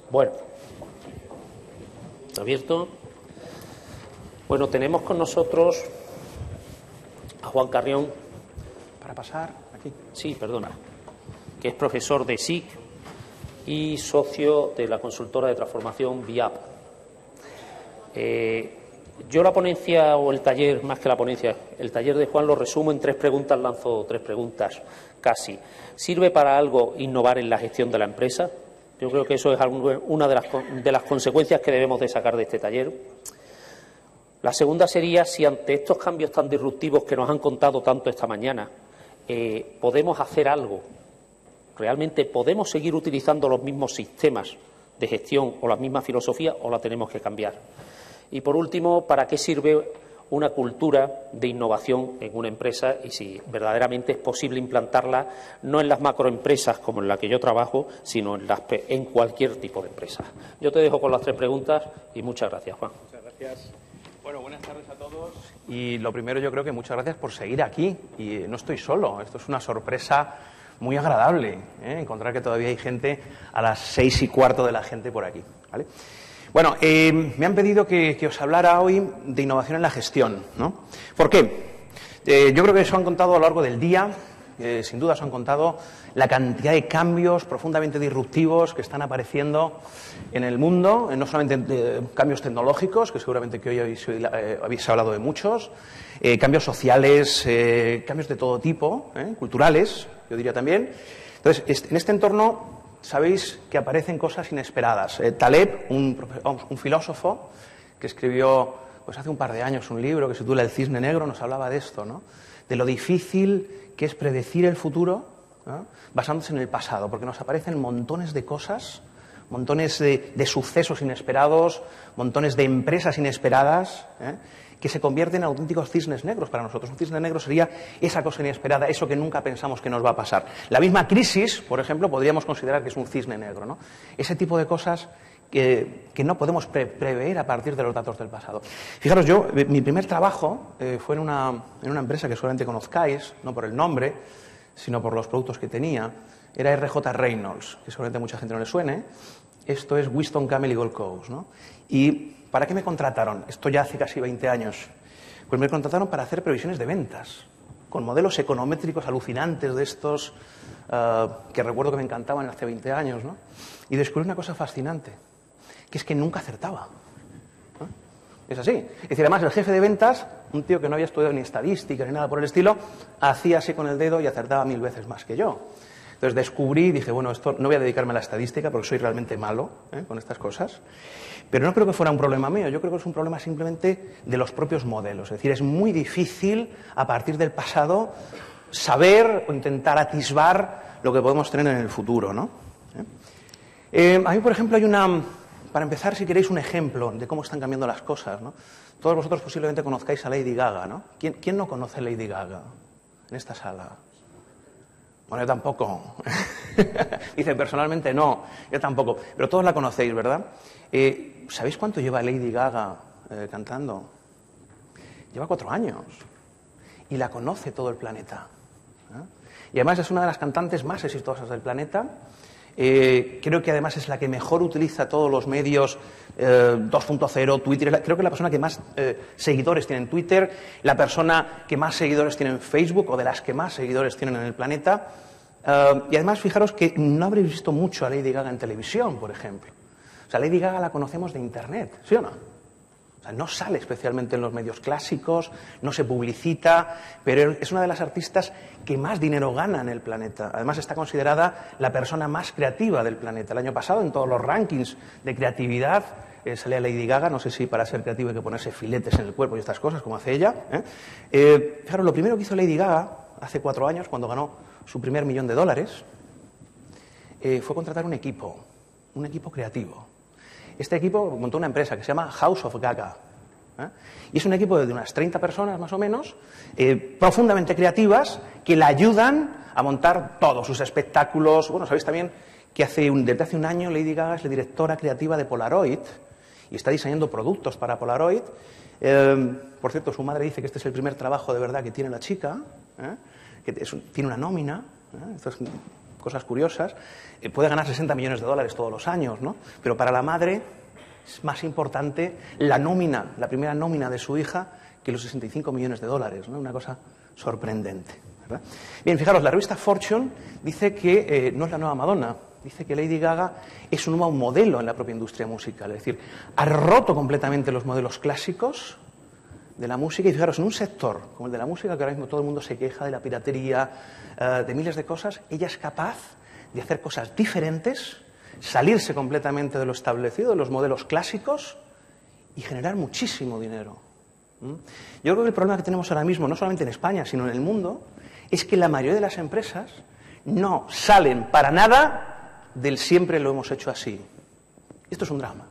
Bueno, abierto. Bueno, tenemos con nosotros a Juan Carrión. Para pasar aquí. Sí, perdona. Que es profesor de SIC y socio de la consultora de transformación VIAP. Yo la ponencia o el taller, más que la ponencia, el taller de Juan lo resumo en 3 preguntas, lanzo 3 preguntas casi. ¿Sirve para algo innovar en la gestión de la empresa? Yo creo que eso es una de las consecuencias que debemos de sacar de este taller. La segunda sería si ante estos cambios tan disruptivos que nos han contado tanto esta mañana, podemos hacer algo. ¿Realmente podemos seguir utilizando los mismos sistemas de gestión o la misma filosofía o la tenemos que cambiar? Y, por último, ¿para qué sirve una cultura de innovación en una empresa y si verdaderamente es posible implantarla no en las macroempresas como en la que yo trabajo, sino en cualquier tipo de empresa? Yo te dejo con las 3 preguntas y muchas gracias, Juan. Muchas gracias. Bueno, buenas tardes a todos. Y lo primero, yo creo que muchas gracias por seguir aquí. Y no estoy solo, esto es una sorpresa muy agradable, encontrar que todavía hay gente a las 6:15 de la gente por aquí, ¿vale? Bueno, me han pedido que os hablara hoy de innovación en la gestión, ¿no? ¿Por qué? Yo creo que os han contado a lo largo del día, sin duda os han contado la cantidad de cambios profundamente disruptivos que están apareciendo en el mundo, no solamente cambios tecnológicos, que seguramente que hoy habéis hablado de muchos, cambios sociales, cambios de todo tipo, culturales, yo diría también. Entonces, en este entorno sabéis que aparecen cosas inesperadas. Taleb, un filósofo que escribió pues hace un par de años un libro que se titula El cisne negro, nos hablaba de esto, ¿no? De lo difícil que es predecir el futuro, ¿no? Basándose en el pasado, porque nos aparecen montones de cosas, montones de sucesos inesperados, montones de empresas inesperadas, que se convierten en auténticos cisnes negros para nosotros. Un cisne negro sería esa cosa inesperada, eso que nunca pensamos que nos va a pasar. La misma crisis, por ejemplo, podríamos considerar que es un cisne negro, ¿no? Ese tipo de cosas que no podemos prever a partir de los datos del pasado. Fijaros, yo, mi primer trabajo fue en una empresa que seguramente conozcáis, no por el nombre, sino por los productos que tenía. Era R.J. Reynolds, que seguramente a mucha gente no le suene. Esto es Winston Camel y Gold Coast, ¿no? ¿Y para qué me contrataron? Esto ya hace casi 20 años. Pues me contrataron para hacer previsiones de ventas, con modelos econométricos alucinantes de estos que recuerdo que me encantaban hace 20 años, ¿no? Y descubrí una cosa fascinante, que es que nunca acertaba, ¿no? Es así. Es decir, además el jefe de ventas, un tío que no había estudiado ni estadística ni nada por el estilo, hacía así con el dedo y acertaba 1000 veces más que yo. Entonces descubrí, dije, bueno, esto no voy a dedicarme a la estadística porque soy realmente malo con estas cosas. Pero no creo que fuera un problema mío, yo creo que es un problema simplemente de los propios modelos. Es decir, es muy difícil a partir del pasado saber o intentar atisbar lo que podemos tener en el futuro, ¿no? A mí, por ejemplo, para empezar, si queréis, un ejemplo de cómo están cambiando las cosas, ¿no? Todos vosotros posiblemente conozcáis a Lady Gaga, ¿no? ¿Quién no conoce a Lady Gaga en esta sala? Bueno, yo tampoco. Dice, personalmente no, yo tampoco. Pero todos la conocéis, ¿verdad? ¿Sabéis cuánto lleva Lady Gaga cantando? Lleva 4 años. Y la conoce todo el planeta. Y además es una de las cantantes más exitosas del planeta. Creo que además es la que mejor utiliza todos los medios 2.0, Twitter. Creo que es la persona que más seguidores tiene en Twitter, la persona que más seguidores tiene en Facebook o de las que más seguidores tienen en el planeta. Y además, fijaros que no habréis visto mucho a Lady Gaga en televisión, por ejemplo. O sea, Lady Gaga la conocemos de Internet, ¿sí o no? O sea, no sale especialmente en los medios clásicos, no se publicita, pero es una de las artistas que más dinero gana en el planeta. Además, está considerada la persona más creativa del planeta. El año pasado, en todos los rankings de creatividad, salía Lady Gaga. No sé si para ser creativo hay que ponerse filetes en el cuerpo y estas cosas, como hace ella. Claro, lo primero que hizo Lady Gaga, hace 4 años, cuando ganó su primer $1.000.000, fue contratar un equipo creativo. Este equipo montó una empresa que se llama House of Gaga. Y es un equipo de unas 30 personas, más o menos, profundamente creativas, que la ayudan a montar todos sus espectáculos. Bueno, sabéis también que desde hace un año Lady Gaga es la directora creativa de Polaroid y está diseñando productos para Polaroid. Por cierto, su madre dice que este es el primer trabajo de verdad que tiene la chica, que tiene una nómina. Esto es cosas curiosas, puede ganar 60 millones de dólares todos los años, ¿no? Pero para la madre es más importante la primera nómina de su hija, que los 65 millones de dólares, ¿no? Una cosa sorprendente, ¿verdad? Bien, fijaros, la revista Fortune dice que no es la nueva Madonna, dice que Lady Gaga es un nuevo modelo en la propia industria musical, es decir, ha roto completamente los modelos clásicos de la música, y fijaros, en un sector como el de la música, que ahora mismo todo el mundo se queja de la piratería, de miles de cosas, ella es capaz de hacer cosas diferentes, salirse completamente de lo establecido, de los modelos clásicos, y generar muchísimo dinero. Yo creo que el problema que tenemos ahora mismo, no solamente en España, sino en el mundo, es que la mayoría de las empresas no salen para nada del siempre lo hemos hecho así. Esto es un drama.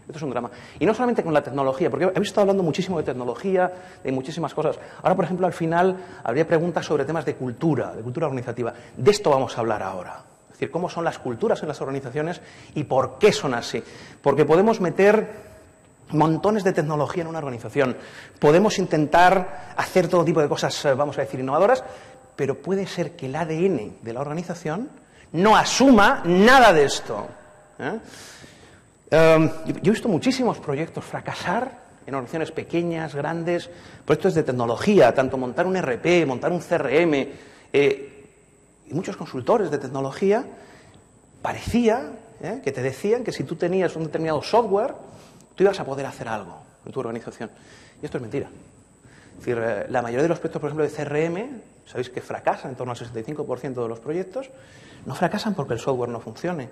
Esto es un drama. Y no solamente con la tecnología, porque habéis estado hablando muchísimo de tecnología, de muchísimas cosas. Ahora, por ejemplo, al final habría preguntas sobre temas de cultura organizativa. De esto vamos a hablar ahora. Es decir, cómo son las culturas en las organizaciones y por qué son así. Porque podemos meter montones de tecnología en una organización. Podemos intentar hacer todo tipo de cosas, vamos a decir, innovadoras, pero puede ser que el ADN de la organización no asuma nada de esto. Yo he visto muchísimos proyectos fracasar en organizaciones pequeñas, grandes, proyectos de tecnología, tanto montar un ERP, montar un CRM, y muchos consultores de tecnología parecía que te decían que si tú tenías un determinado software, tú ibas a poder hacer algo en tu organización. Y esto es mentira. Es decir, la mayoría de los proyectos, por ejemplo, de CRM, sabéis que fracasan, en torno al 65% de los proyectos, no fracasan porque el software no funcione.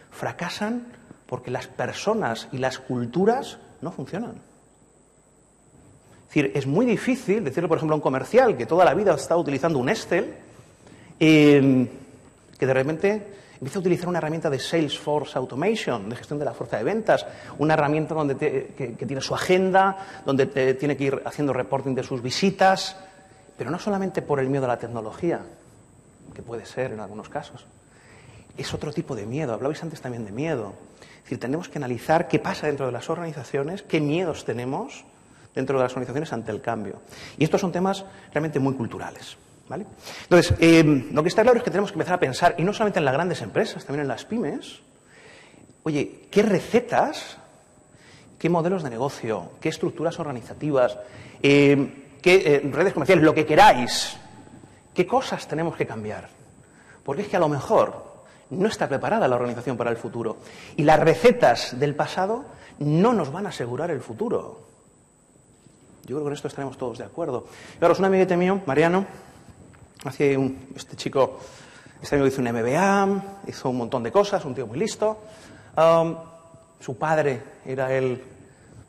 Fracasan porque las personas y las culturas no funcionan. Es decir, es muy difícil decirle, por ejemplo, a un comercial que toda la vida ha estado utilizando un Excel, que de repente empieza a utilizar una herramienta de Salesforce Automation, de gestión de la fuerza de ventas, una herramienta donde que tiene su agenda, donde tiene que ir haciendo reporting de sus visitas, pero no solamente por el miedo a la tecnología, que puede ser en algunos casos. Es otro tipo de miedo. Hablabais antes también de miedo. Es decir, tenemos que analizar qué pasa dentro de las organizaciones, qué miedos tenemos dentro de las organizaciones ante el cambio. Y estos son temas realmente muy culturales, ¿vale? Entonces, lo que está claro es que tenemos que empezar a pensar, y no solamente en las grandes empresas, también en las pymes, oye, ¿qué recetas, qué modelos de negocio, qué estructuras organizativas, qué redes comerciales, lo que queráis, qué cosas tenemos que cambiar? Porque es que a lo mejor no está preparada la organización para el futuro. Y las recetas del pasado no nos van a asegurar el futuro. Yo creo que en esto estaremos todos de acuerdo. Claro, es un amiguete mío, Mariano, este amigo hizo un MBA, hizo un montón de cosas, un tío muy listo. Su padre era el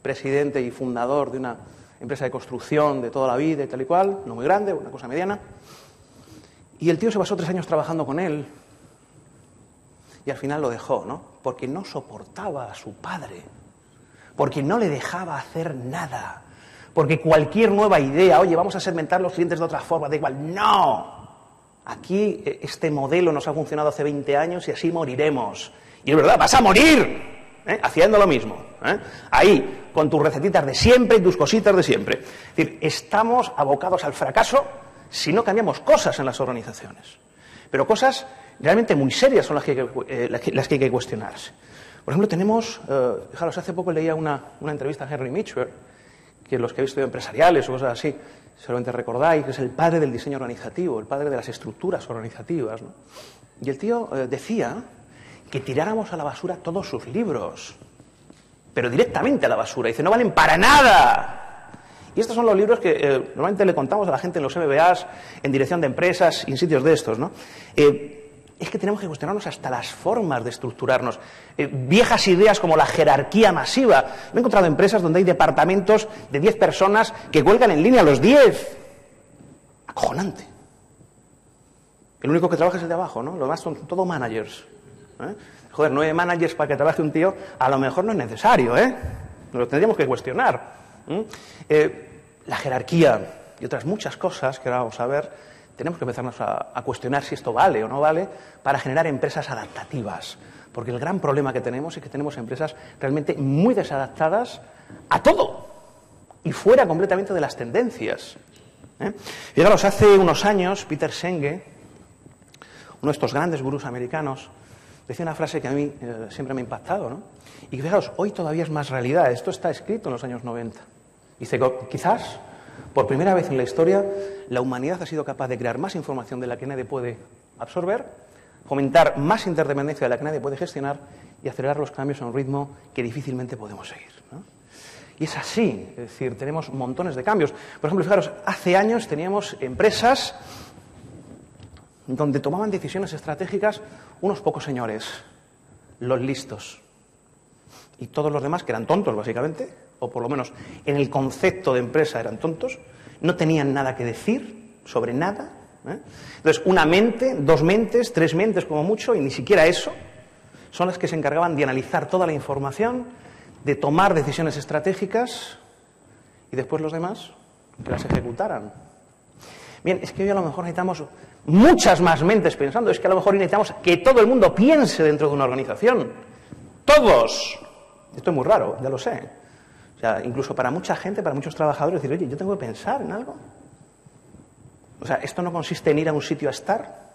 presidente y fundador de una empresa de construcción de toda la vida y tal y cual, no muy grande, una cosa mediana. Y el tío se pasó 3 años trabajando con él y al final lo dejó, ¿no? Porque no soportaba a su padre, porque no le dejaba hacer nada, porque cualquier nueva idea, oye, vamos a segmentar los clientes de otra forma, da igual, ¡no! Aquí este modelo nos ha funcionado hace 20 años y así moriremos. Y es verdad, vas a morir haciendo lo mismo. Ahí, con tus recetitas de siempre y tus cositas de siempre. Es decir, estamos abocados al fracaso si no cambiamos cosas en las organizaciones. Pero cosas realmente muy serias son las que hay que cuestionarse. Por ejemplo, tenemos, fijaros, hace poco leía una entrevista a Henry Mitchell, que los que habéis estudiado empresariales o cosas así, seguramente recordáis, que es el padre del diseño organizativo, el padre de las estructuras organizativas, ¿no? Y el tío decía que tiráramos a la basura todos sus libros, pero directamente a la basura. Dice, no valen para nada. Y estos son los libros que normalmente le contamos a la gente en los MBAs, en dirección de empresas y en sitios de estos, ¿no? Es que tenemos que cuestionarnos hasta las formas de estructurarnos. Viejas ideas como la jerarquía masiva. Me he encontrado empresas donde hay departamentos de 10 personas que cuelgan en línea a los 10. Acojonante. El único que trabaja es el de abajo, ¿no? Los demás son todo managers. Joder, 9 managers para que trabaje un tío, a lo mejor no es necesario, ¿eh? Lo tendríamos que cuestionar. La jerarquía y otras muchas cosas que ahora vamos a ver, tenemos que empezarnos a cuestionar si esto vale o no vale para generar empresas adaptativas. Porque el gran problema que tenemos es que tenemos empresas realmente muy desadaptadas a todo y fuera completamente de las tendencias. Fijaros, hace unos años, Peter Senge, uno de estos grandes gurús americanos, decía una frase que a mí siempre me ha impactado, ¿no? Y que, fijaos, hoy todavía es más realidad. Esto está escrito en los años 90. Dice que quizás, por primera vez en la historia, la humanidad ha sido capaz de crear más información de la que nadie puede absorber, fomentar más interdependencia de la que nadie puede gestionar y acelerar los cambios a un ritmo que difícilmente podemos seguir, ¿no? Y es así, es decir, tenemos montones de cambios. Por ejemplo, fijaros, hace años teníamos empresas donde tomaban decisiones estratégicas unos pocos señores, los listos. Y todos los demás, que eran tontos, básicamente, o por lo menos en el concepto de empresa eran tontos, no tenían nada que decir sobre nada, ¿eh? Entonces, una mente, dos mentes, tres mentes como mucho, y ni siquiera eso, son las que se encargaban de analizar toda la información, de tomar decisiones estratégicas, y después los demás que las ejecutaran. Bien, es que hoy a lo mejor necesitamos muchas más mentes pensando, es que a lo mejor necesitamos que todo el mundo piense dentro de una organización. ¡Todos! Esto es muy raro, ya lo sé. O sea, incluso para mucha gente, para muchos trabajadores, decir, oye, yo tengo que pensar en algo. O sea, esto no consiste en ir a un sitio a estar.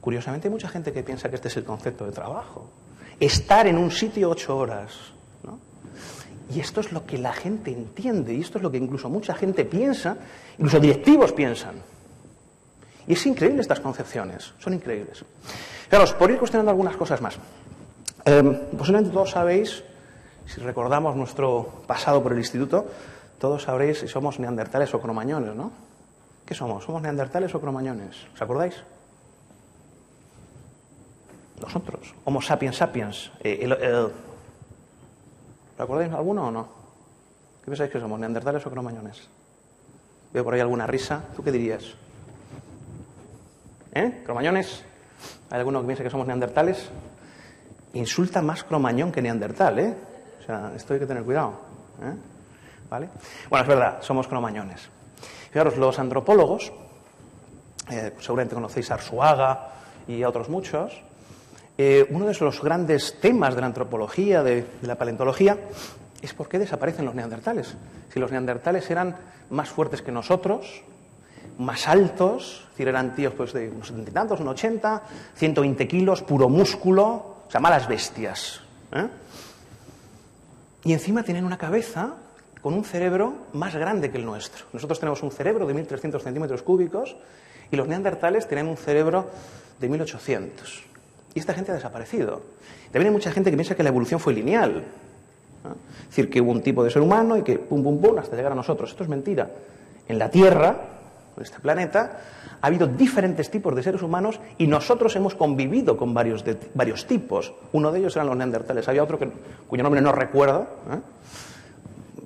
Curiosamente hay mucha gente que piensa que este es el concepto de trabajo. Estar en un sitio 8 horas, ¿no? Y esto es lo que la gente entiende, y esto es lo que incluso mucha gente piensa, incluso directivos piensan. Y es increíble estas concepciones, son increíbles. Fijaros, por ir cuestionando algunas cosas más. Posiblemente todos sabéis, si recordamos nuestro pasado por el instituto, todos sabréis si somos neandertales o cromañones, ¿no? ¿Qué somos? ¿Somos neandertales o cromañones? ¿Os acordáis? Nosotros, Homo sapiens sapiens. ¿Os acordáis alguno o no? ¿Qué pensáis que somos, neandertales o cromañones? Veo por ahí alguna risa. ¿Tú qué dirías? ¿Cromañones? ¿Hay alguno que piense que somos neandertales? Insulta más cromañón que neandertal, ¿eh? O sea, esto hay que tener cuidado, ¿eh? ¿Vale? Bueno, es verdad, somos cromañones. Fijaros, los antropólogos, seguramente conocéis a Arzuaga y a otros muchos, uno de los grandes temas de la antropología, de la paleontología, es por qué desaparecen los neandertales. Si los neandertales eran más fuertes que nosotros, más altos, es decir, eran tíos pues, de unos 70 y tantos, unos 80, 120 kilos, puro músculo, o sea, malas bestias, ¿eh? Y encima tienen una cabeza con un cerebro más grande que el nuestro. Nosotros tenemos un cerebro de 1.300 centímetros cúbicos y los neandertales tienen un cerebro de 1.800. Y esta gente ha desaparecido. También hay mucha gente que piensa que la evolución fue lineal, ¿no? Es decir, que hubo un tipo de ser humano y que pum, pum, pum, hasta llegar a nosotros. Esto es mentira. En la Tierra, en este planeta, ha habido diferentes tipos de seres humanos y nosotros hemos convivido con varios tipos. Uno de ellos eran los neandertales. Había otro cuyo nombre no recuerdo, ¿eh?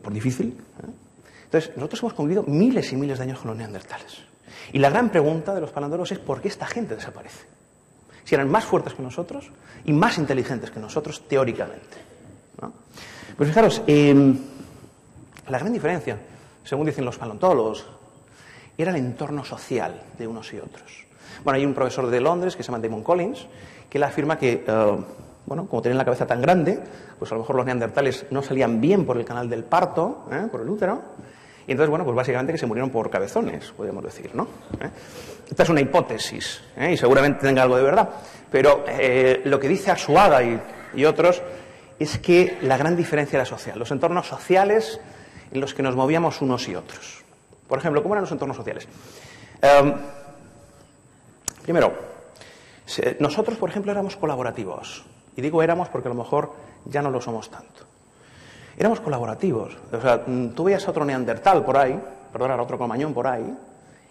Por difícil, ¿eh? Entonces, nosotros hemos convivido miles y miles de años con los neandertales. Y la gran pregunta de los paleontólogos es ¿por qué esta gente desaparece? Si eran más fuertes que nosotros y más inteligentes que nosotros, teóricamente, ¿no? Pues fijaros, la gran diferencia, según dicen los paleontólogos, era el entorno social de unos y otros. Bueno, hay un profesor de Londres que se llama Damon Collins, que él afirma que, bueno, como tenían la cabeza tan grande, pues a lo mejor los neandertales no salían bien por el canal del parto, por el útero, y entonces, bueno, pues básicamente que se murieron por cabezones, podríamos decir, ¿no? Esta es una hipótesis, y seguramente tenga algo de verdad, pero lo que dice Arzuaga y otros es que la gran diferencia era social, los entornos sociales en los que nos movíamos unos y otros. Por ejemplo, ¿cómo eran los entornos sociales? Primero, nosotros, por ejemplo, éramos colaborativos. Y digo éramos porque a lo mejor ya no lo somos tanto. Éramos colaborativos. O sea, tú veías a otro neandertal por ahí, perdón, a otro cromañón por ahí,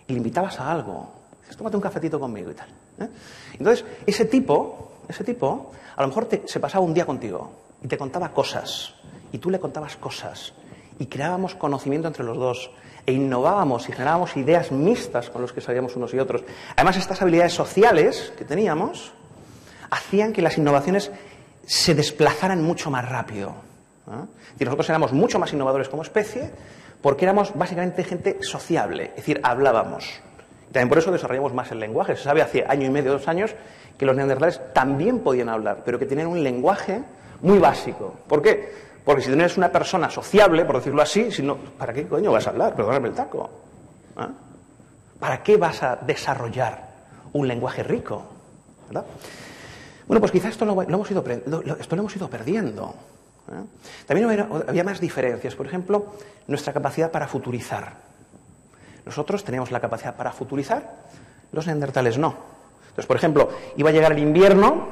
y le invitabas a algo. Dices, tómate un cafetito conmigo y tal, ¿eh? Entonces, ese tipo, a lo mejor se pasaba un día contigo y te contaba cosas, y tú le contabas cosas, y creábamos conocimiento entre los dos, e innovábamos y generábamos ideas mixtas con los que sabíamos unos y otros. Además, estas habilidades sociales que teníamos hacían que las innovaciones se desplazaran mucho más rápido, ¿eh? Es decir, nosotros éramos mucho más innovadores como especie porque éramos básicamente gente sociable, es decir, hablábamos. Y también por eso desarrollamos más el lenguaje. Se sabe hace año y medio, 2 años, que los neandertales también podían hablar, pero que tenían un lenguaje muy básico. ¿Por qué? Porque si tienes una persona sociable, por decirlo así, si no, ¿para qué coño vas a hablar? Perdóname el taco, ¿eh? ¿Para qué vas a desarrollar un lenguaje rico? ¿verdad? Bueno, pues quizás esto lo hemos ido perdiendo. También había más diferencias. Por ejemplo, nuestra capacidad para futurizar. Nosotros teníamos la capacidad para futurizar, los neandertales no. Entonces, por ejemplo, iba a llegar el invierno,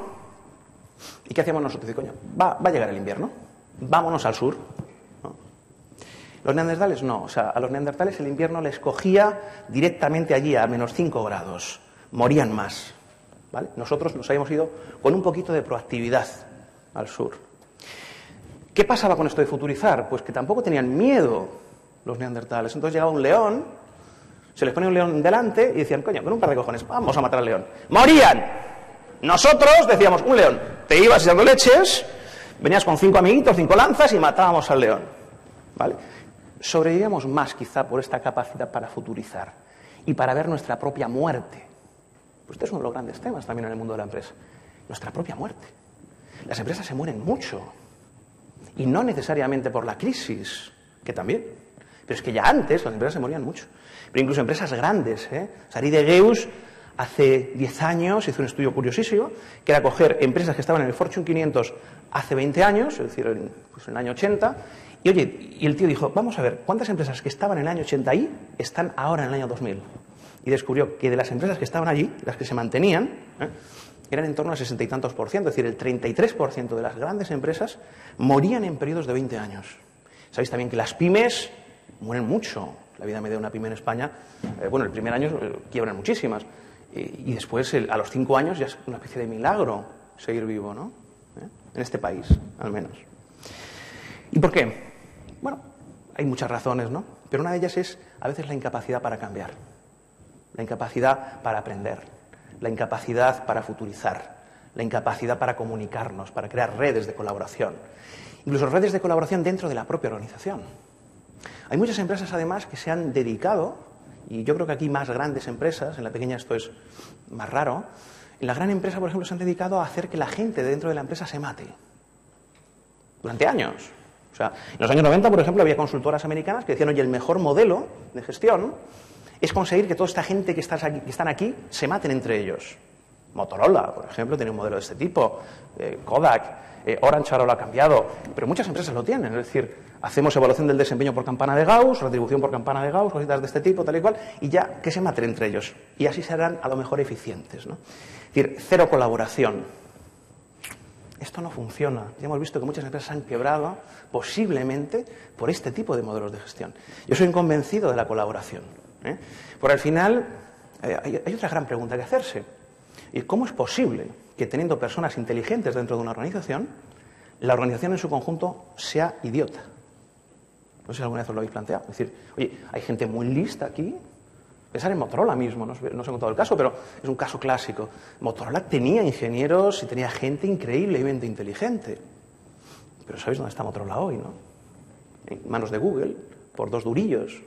¿y qué hacíamos nosotros? Dice, coño, va a llegar el invierno, vámonos al sur. ¿No? Los neandertales no. O sea, a los neandertales el invierno les cogía directamente allí a -5 grados. Morían más. ¿Vale? Nosotros nos habíamos ido con un poquito de proactividad al sur. ¿Qué pasaba con esto de futurizar? Pues que tampoco tenían miedo los neandertales. Entonces llegaba un león, se les ponía un león delante y decían, coño, con un par de cojones, vamos a matar al león. ¡Morían! Nosotros decíamos, un león, te ibas echando leches, venías con 5 amiguitos, 5 lanzas y matábamos al león. ¿Vale? Sobrevivíamos más quizá por esta capacidad para futurizar y para ver nuestra propia muerte. Pues este es uno de los grandes temas también en el mundo de la empresa. Nuestra propia muerte. Las empresas se mueren mucho. Y no necesariamente por la crisis, que también. Pero es que ya antes las empresas se morían mucho. Pero incluso empresas grandes. Sari de Geus hace 10 años hizo un estudio curiosísimo, que era coger empresas que estaban en el Fortune 500 hace 20 años, es decir, en el año 80, y oye, y el tío dijo, vamos a ver, ¿cuántas empresas que estaban en el año 80 ahí están ahora en el año 2000? Y descubrió que de las empresas que estaban allí, las que se mantenían, eran en torno al 60 y tantos %, es decir, el 33% de las grandes empresas morían en periodos de 20 años. Sabéis también que las pymes mueren mucho. La vida media de una pyme en España, bueno, el primer año quiebran muchísimas. Y después, a los 5 años, ya es una especie de milagro seguir vivo, ¿no? En este país, al menos. ¿Y por qué? Bueno, hay muchas razones, ¿no? Pero una de ellas es, a veces, la incapacidad para cambiar. La incapacidad para aprender, la incapacidad para futurizar, la incapacidad para comunicarnos, para crear redes de colaboración, incluso redes de colaboración dentro de la propia organización. Hay muchas empresas, además, que se han dedicado, y yo creo que aquí más grandes empresas, en la pequeña esto es más raro, en la gran empresa, por ejemplo, se han dedicado a hacer que la gente dentro de la empresa se mate. Durante años. O sea, en los años 90, por ejemplo, había consultoras americanas que decían, oye, el mejor modelo de gestión es conseguir que toda esta gente que están aquí se maten entre ellos. Motorola, por ejemplo, tiene un modelo de este tipo. Kodak, Orange ahora lo ha cambiado. Pero muchas empresas lo tienen. Es decir, hacemos evaluación del desempeño por campana de Gauss, retribución por campana de Gauss, cositas de este tipo, tal y cual, y ya que se maten entre ellos. Y así serán a lo mejor eficientes, ¿no? Es decir, cero colaboración. Esto no funciona. Ya hemos visto que muchas empresas han quebrado, posiblemente, por este tipo de modelos de gestión. Yo soy convencido de la colaboración. Por al final, hay otra gran pregunta que hacerse. ¿Y cómo es posible que teniendo personas inteligentes dentro de una organización, la organización en su conjunto sea idiota? No sé si alguna vez os lo habéis planteado. Es decir, oye, hay gente muy lista aquí. Pensar en Motorola mismo, no os he contado el caso, pero es un caso clásico. Motorola tenía ingenieros y tenía gente increíblemente inteligente. Pero ¿sabéis dónde está Motorola hoy, no? En manos de Google, por 2 durillos.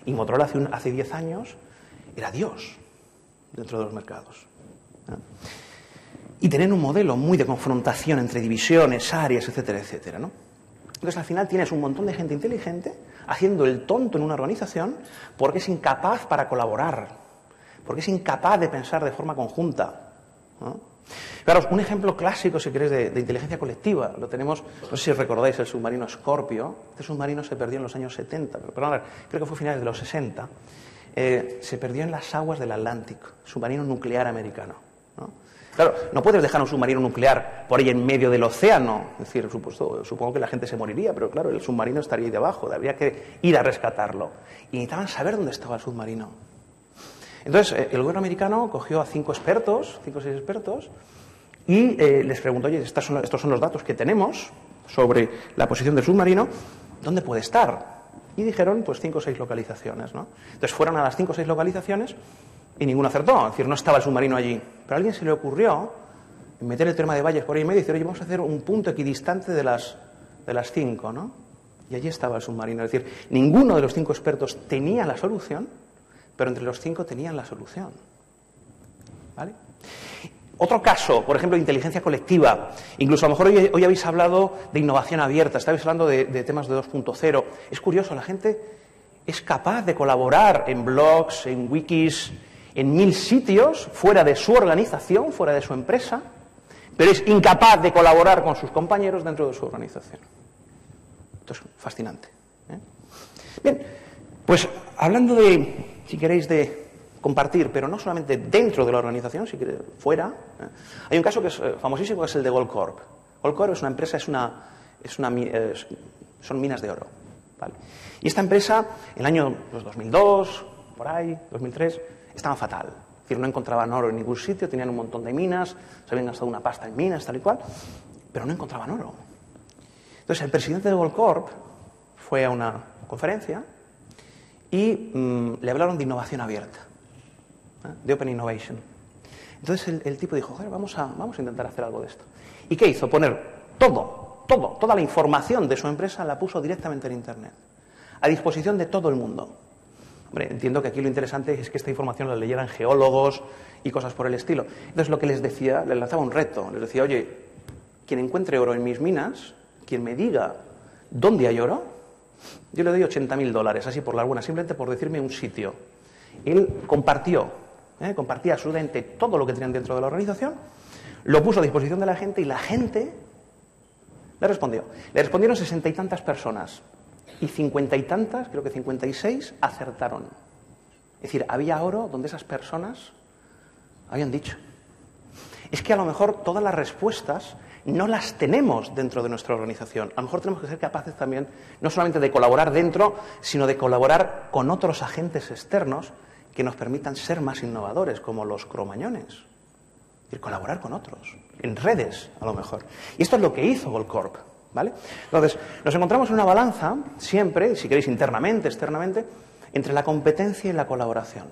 Y Motorola hace 10 años era Dios dentro de los mercados. Y tener un modelo muy de confrontación entre divisiones, áreas, etcétera, etcétera, ¿no? Entonces, al final tienes un montón de gente inteligente haciendo el tonto en una organización porque es incapaz para colaborar, porque es incapaz de pensar de forma conjunta, ¿no? Claro, un ejemplo clásico, si queréis, de inteligencia colectiva, lo tenemos, no sé si recordáis, el submarino Scorpio. Este submarino se perdió en los años 70, pero creo que fue a finales de los 60. Se perdió en las aguas del Atlántico, submarino nuclear americano, ¿no? Claro, no puedes dejar un submarino nuclear por ahí en medio del océano. Es decir, supongo que la gente se moriría, pero claro, el submarino estaría ahí debajo, habría que ir a rescatarlo. Y necesitaban saber dónde estaba el submarino. Entonces, el gobierno americano cogió a 5 o 6 expertos, y les preguntó, oye, estos son los datos que tenemos sobre la posición del submarino, ¿dónde puede estar? Y dijeron, pues 5 o 6 localizaciones, ¿no? Entonces fueron a las 5 o 6 localizaciones y ninguno acertó, es decir, no estaba el submarino allí. Pero a alguien se le ocurrió meter el tema de valles por ahí en medio y decir, oye, vamos a hacer un punto equidistante de las 5, ¿no? Y allí estaba el submarino. Es decir, ninguno de los 5 expertos tenía la solución, pero entre los 5 tenían la solución. ¿Vale? Otro caso, por ejemplo, de inteligencia colectiva. Incluso a lo mejor hoy habéis hablado de innovación abierta, estabais hablando de temas de 2.0. Es curioso, la gente es capaz de colaborar en blogs, en wikis, en 1000 sitios, fuera de su organización, fuera de su empresa, pero es incapaz de colaborar con sus compañeros dentro de su organización. Esto es fascinante. Bien, pues hablando de, si queréis, de compartir, pero no solamente dentro de la organización, si queréis, fuera, hay un caso que es famosísimo, que es el de Goldcorp. Goldcorp es una empresa, son minas de oro, ¿vale? Y esta empresa, en el año 2002, por ahí, 2003, estaba fatal. Es decir, no encontraban oro en ningún sitio, tenían un montón de minas, se habían gastado una pasta en minas, tal y cual, pero no encontraban oro. Entonces, el presidente de Goldcorp fue a una conferencia y le hablaron de innovación abierta, de Open Innovation. Entonces, el tipo dijo, joder, vamos a intentar hacer algo de esto. ¿Y qué hizo? Poner toda la información de su empresa la puso directamente en Internet, a disposición de todo el mundo. Hombre, entiendo que aquí lo interesante es que esta información la leyeran geólogos y cosas por el estilo. Entonces, lo que les decía, les lanzaba un reto. Les decía, oye, quien encuentre oro en mis minas, quien me diga dónde hay oro, yo le doy $80.000, así por la buena, simplemente por decirme un sitio. Él compartía absolutamente todo lo que tenían dentro de la organización, lo puso a disposición de la gente y la gente le respondió. Le respondieron 60 y tantas personas. Y 50 y tantas, creo que 56, acertaron. Es decir, había oro donde esas personas habían dicho. Es que a lo mejor todas las respuestas no las tenemos dentro de nuestra organización. A lo mejor tenemos que ser capaces también, no solamente de colaborar dentro, sino de colaborar con otros agentes externos que nos permitan ser más innovadores, como los cromañones. Es decir, colaborar con otros, en redes, a lo mejor. Y esto es lo que hizo Goldcorp. ¿Vale? Entonces, nos encontramos en una balanza, siempre, si queréis internamente, externamente, entre la competencia y la colaboración.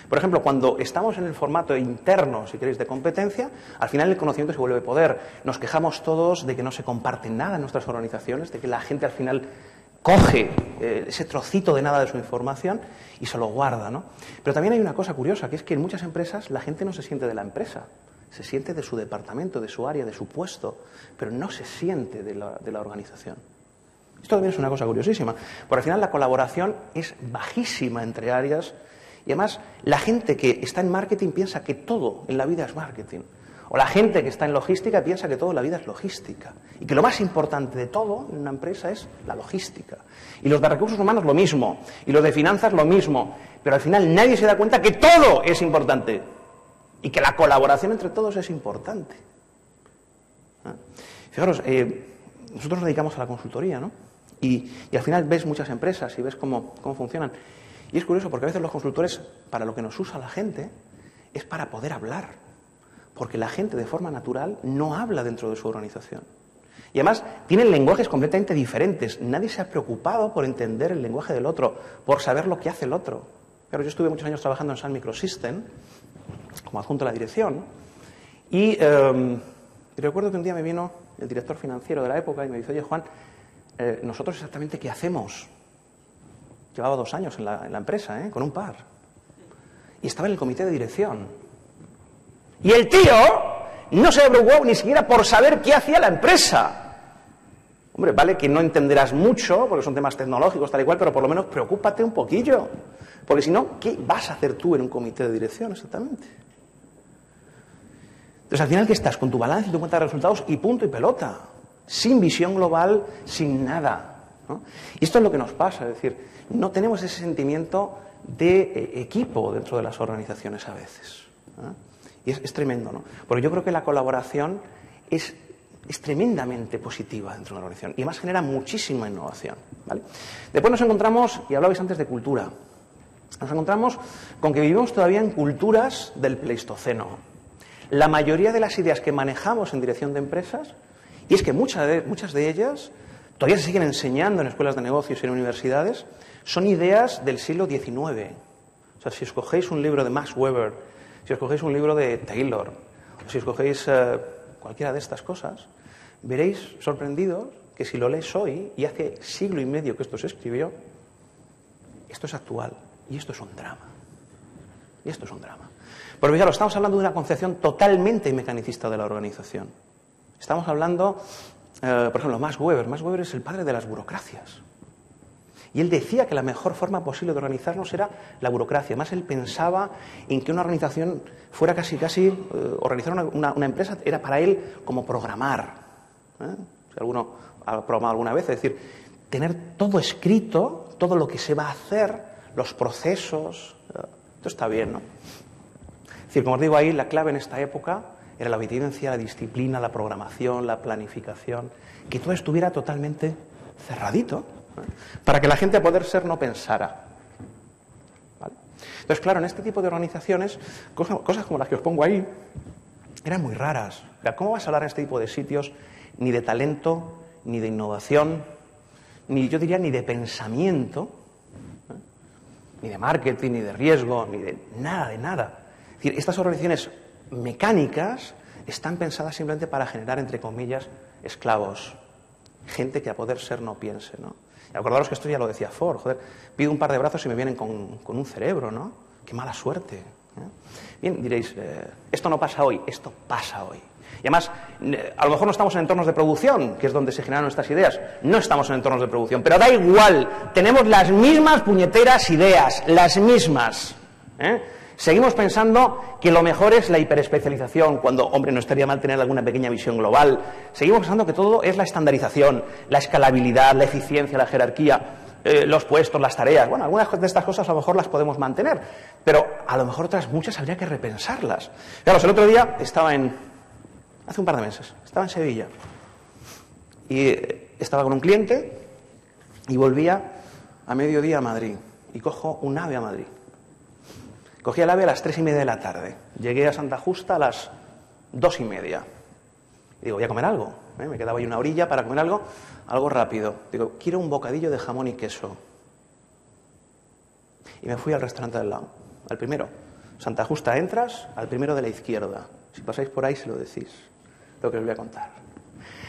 Por ejemplo, cuando estamos en el formato interno, si queréis, de competencia, al final el conocimiento se vuelve poder. Nos quejamos todos de que no se comparte nada en nuestras organizaciones, de que la gente al final coge ese trocito de nada de su información y se lo guarda, ¿no? Pero también hay una cosa curiosa, que es que en muchas empresas la gente no se siente de la empresa. Se siente de su departamento, de su área, de su puesto, pero no se siente de la organización. Esto también es una cosa curiosísima, porque al final la colaboración es bajísima entre áreas y además la gente que está en marketing piensa que todo en la vida es marketing, o la gente que está en logística piensa que todo en la vida es logística y que lo más importante de todo en una empresa es la logística. Y los de recursos humanos lo mismo, y los de finanzas lo mismo, pero al final nadie se da cuenta que todo es importante. Y que la colaboración entre todos es importante. Fijaros, nosotros nos dedicamos a la consultoría, ¿no? Y al final ves muchas empresas y ves cómo funcionan. Y es curioso porque a veces los consultores, para lo que nos usa la gente, es para poder hablar. Porque la gente de forma natural no habla dentro de su organización. Y además tienen lenguajes completamente diferentes. Nadie se ha preocupado por entender el lenguaje del otro, por saber lo que hace el otro. Claro, yo estuve muchos años trabajando en Sun Microsystem, como adjunto a la dirección, y recuerdo que un día me vino el director financiero de la época y me dice, oye, Juan, ¿nosotros exactamente qué hacemos? Llevaba 2 años en la empresa, con un par, y estaba en el comité de dirección. Y el tío no se preocupó ni siquiera por saber qué hacía la empresa. Hombre, vale que no entenderás mucho, porque son temas tecnológicos, tal y cual, pero por lo menos preocúpate un poquillo. Porque si no, ¿qué vas a hacer tú en un comité de dirección exactamente? Entonces, al final, ¿qué estás? Con tu balance y tu cuenta de resultados y punto y pelota. Sin visión global, sin nada, ¿no? Y esto es lo que nos pasa, es decir, no tenemos ese sentimiento de equipo dentro de las organizaciones a veces, ¿no? Y es tremendo, ¿no? Porque yo creo que la colaboración es tremendamente positiva dentro de una organización y además genera muchísima innovación, ¿vale? Después nos encontramos, y hablabais antes de cultura, nos encontramos con que vivimos todavía en culturas del Pleistoceno. La mayoría de las ideas que manejamos en dirección de empresas, y es que muchas de ellas todavía se siguen enseñando en escuelas de negocios y en universidades, son ideas del siglo XIX. O sea, si escogéis un libro de Max Weber, si escogéis un libro de Taylor, o si escogéis cualquiera de estas cosas, veréis sorprendidos que si lo lees hoy, y hace siglo y medio que esto se escribió, esto es actual. Y esto es un drama. Y esto es un drama. Porque fijaros, estamos hablando de una concepción totalmente mecanicista de la organización. Estamos hablando, por ejemplo, Max Weber. Max Weber es el padre de las burocracias. Y él decía que la mejor forma posible de organizarnos era la burocracia. Además, él pensaba en que una organización fuera casi organizar una empresa era para él como programar. Si alguno ha programado alguna vez, es decir, tener todo escrito, todo lo que se va a hacer, los procesos. Esto está bien, ¿no? Es decir, como os digo ahí, la clave en esta época era la obediencia, la disciplina, la programación, la planificación, que todo estuviera totalmente cerradito, para que la gente a poder ser no pensara. ¿Vale? Entonces, claro, en este tipo de organizaciones, cosas como las que os pongo ahí, eran muy raras. O sea, ¿cómo vas a hablar en este tipo de sitios ni de talento, ni de innovación, ni yo diría ni de pensamiento, ni de marketing, ni de riesgo, ni de nada? Es decir, estas organizaciones mecánicas están pensadas simplemente para generar, entre comillas, esclavos. Gente que a poder ser no piense, ¿no? Y acordaros que esto ya lo decía Ford, joder, pido un par de brazos y me vienen con un cerebro, ¿no? Qué mala suerte, ¿eh? Bien, diréis, esto no pasa hoy, esto pasa hoy. Y además, a lo mejor no estamos en entornos de producción, que es donde se generaron estas ideas, no estamos en entornos de producción, pero da igual, tenemos las mismas puñeteras ideas, las mismas, ¿eh? Seguimos pensando que lo mejor es la hiperespecialización, cuando, hombre, no estaría mal tener alguna pequeña visión global. Seguimos pensando que todo es la estandarización, la escalabilidad, la eficiencia, la jerarquía, los puestos, las tareas. Bueno, algunas de estas cosas a lo mejor las podemos mantener, pero a lo mejor otras muchas habría que repensarlas. Fijaros, el otro día hace un par de meses, estaba en Sevilla y estaba con un cliente y volvía a mediodía a Madrid y cojo un AVE a Madrid. Cogí el AVE a las 3:30 de la tarde. Llegué a Santa Justa a las 2:30. Y digo, voy a comer algo. Me quedaba ahí una orilla para comer algo rápido. Digo, quiero un bocadillo de jamón y queso. Y me fui al restaurante del lado, al primero. Santa Justa entras, al primero de la izquierda. Si pasáis por ahí se lo decís, lo que os voy a contar.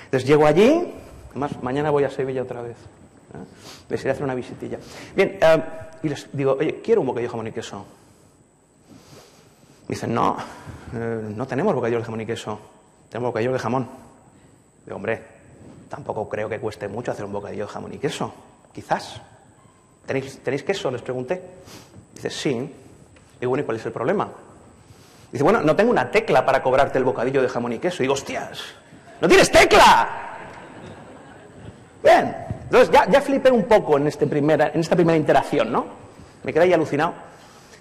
Entonces llego allí, además mañana voy a Sevilla otra vez. Les iré a hacer una visitilla. Bien, y les digo, oye, quiero un bocadillo de jamón y queso. Dicen, no tenemos bocadillo de jamón y queso, tenemos bocadillo de jamón. Digo, hombre, tampoco creo que cueste mucho hacer un bocadillo de jamón y queso, quizás. ¿Tenéis queso?, les pregunté. Dice, sí. Digo, bueno, ¿y cuál es el problema? Dice, bueno, no tengo una tecla para cobrarte el bocadillo de jamón y queso. Digo, hostias, ¡no tienes tecla! Bien, entonces ya flipé un poco en esta primera interacción, ¿no? Me quedé ahí alucinado.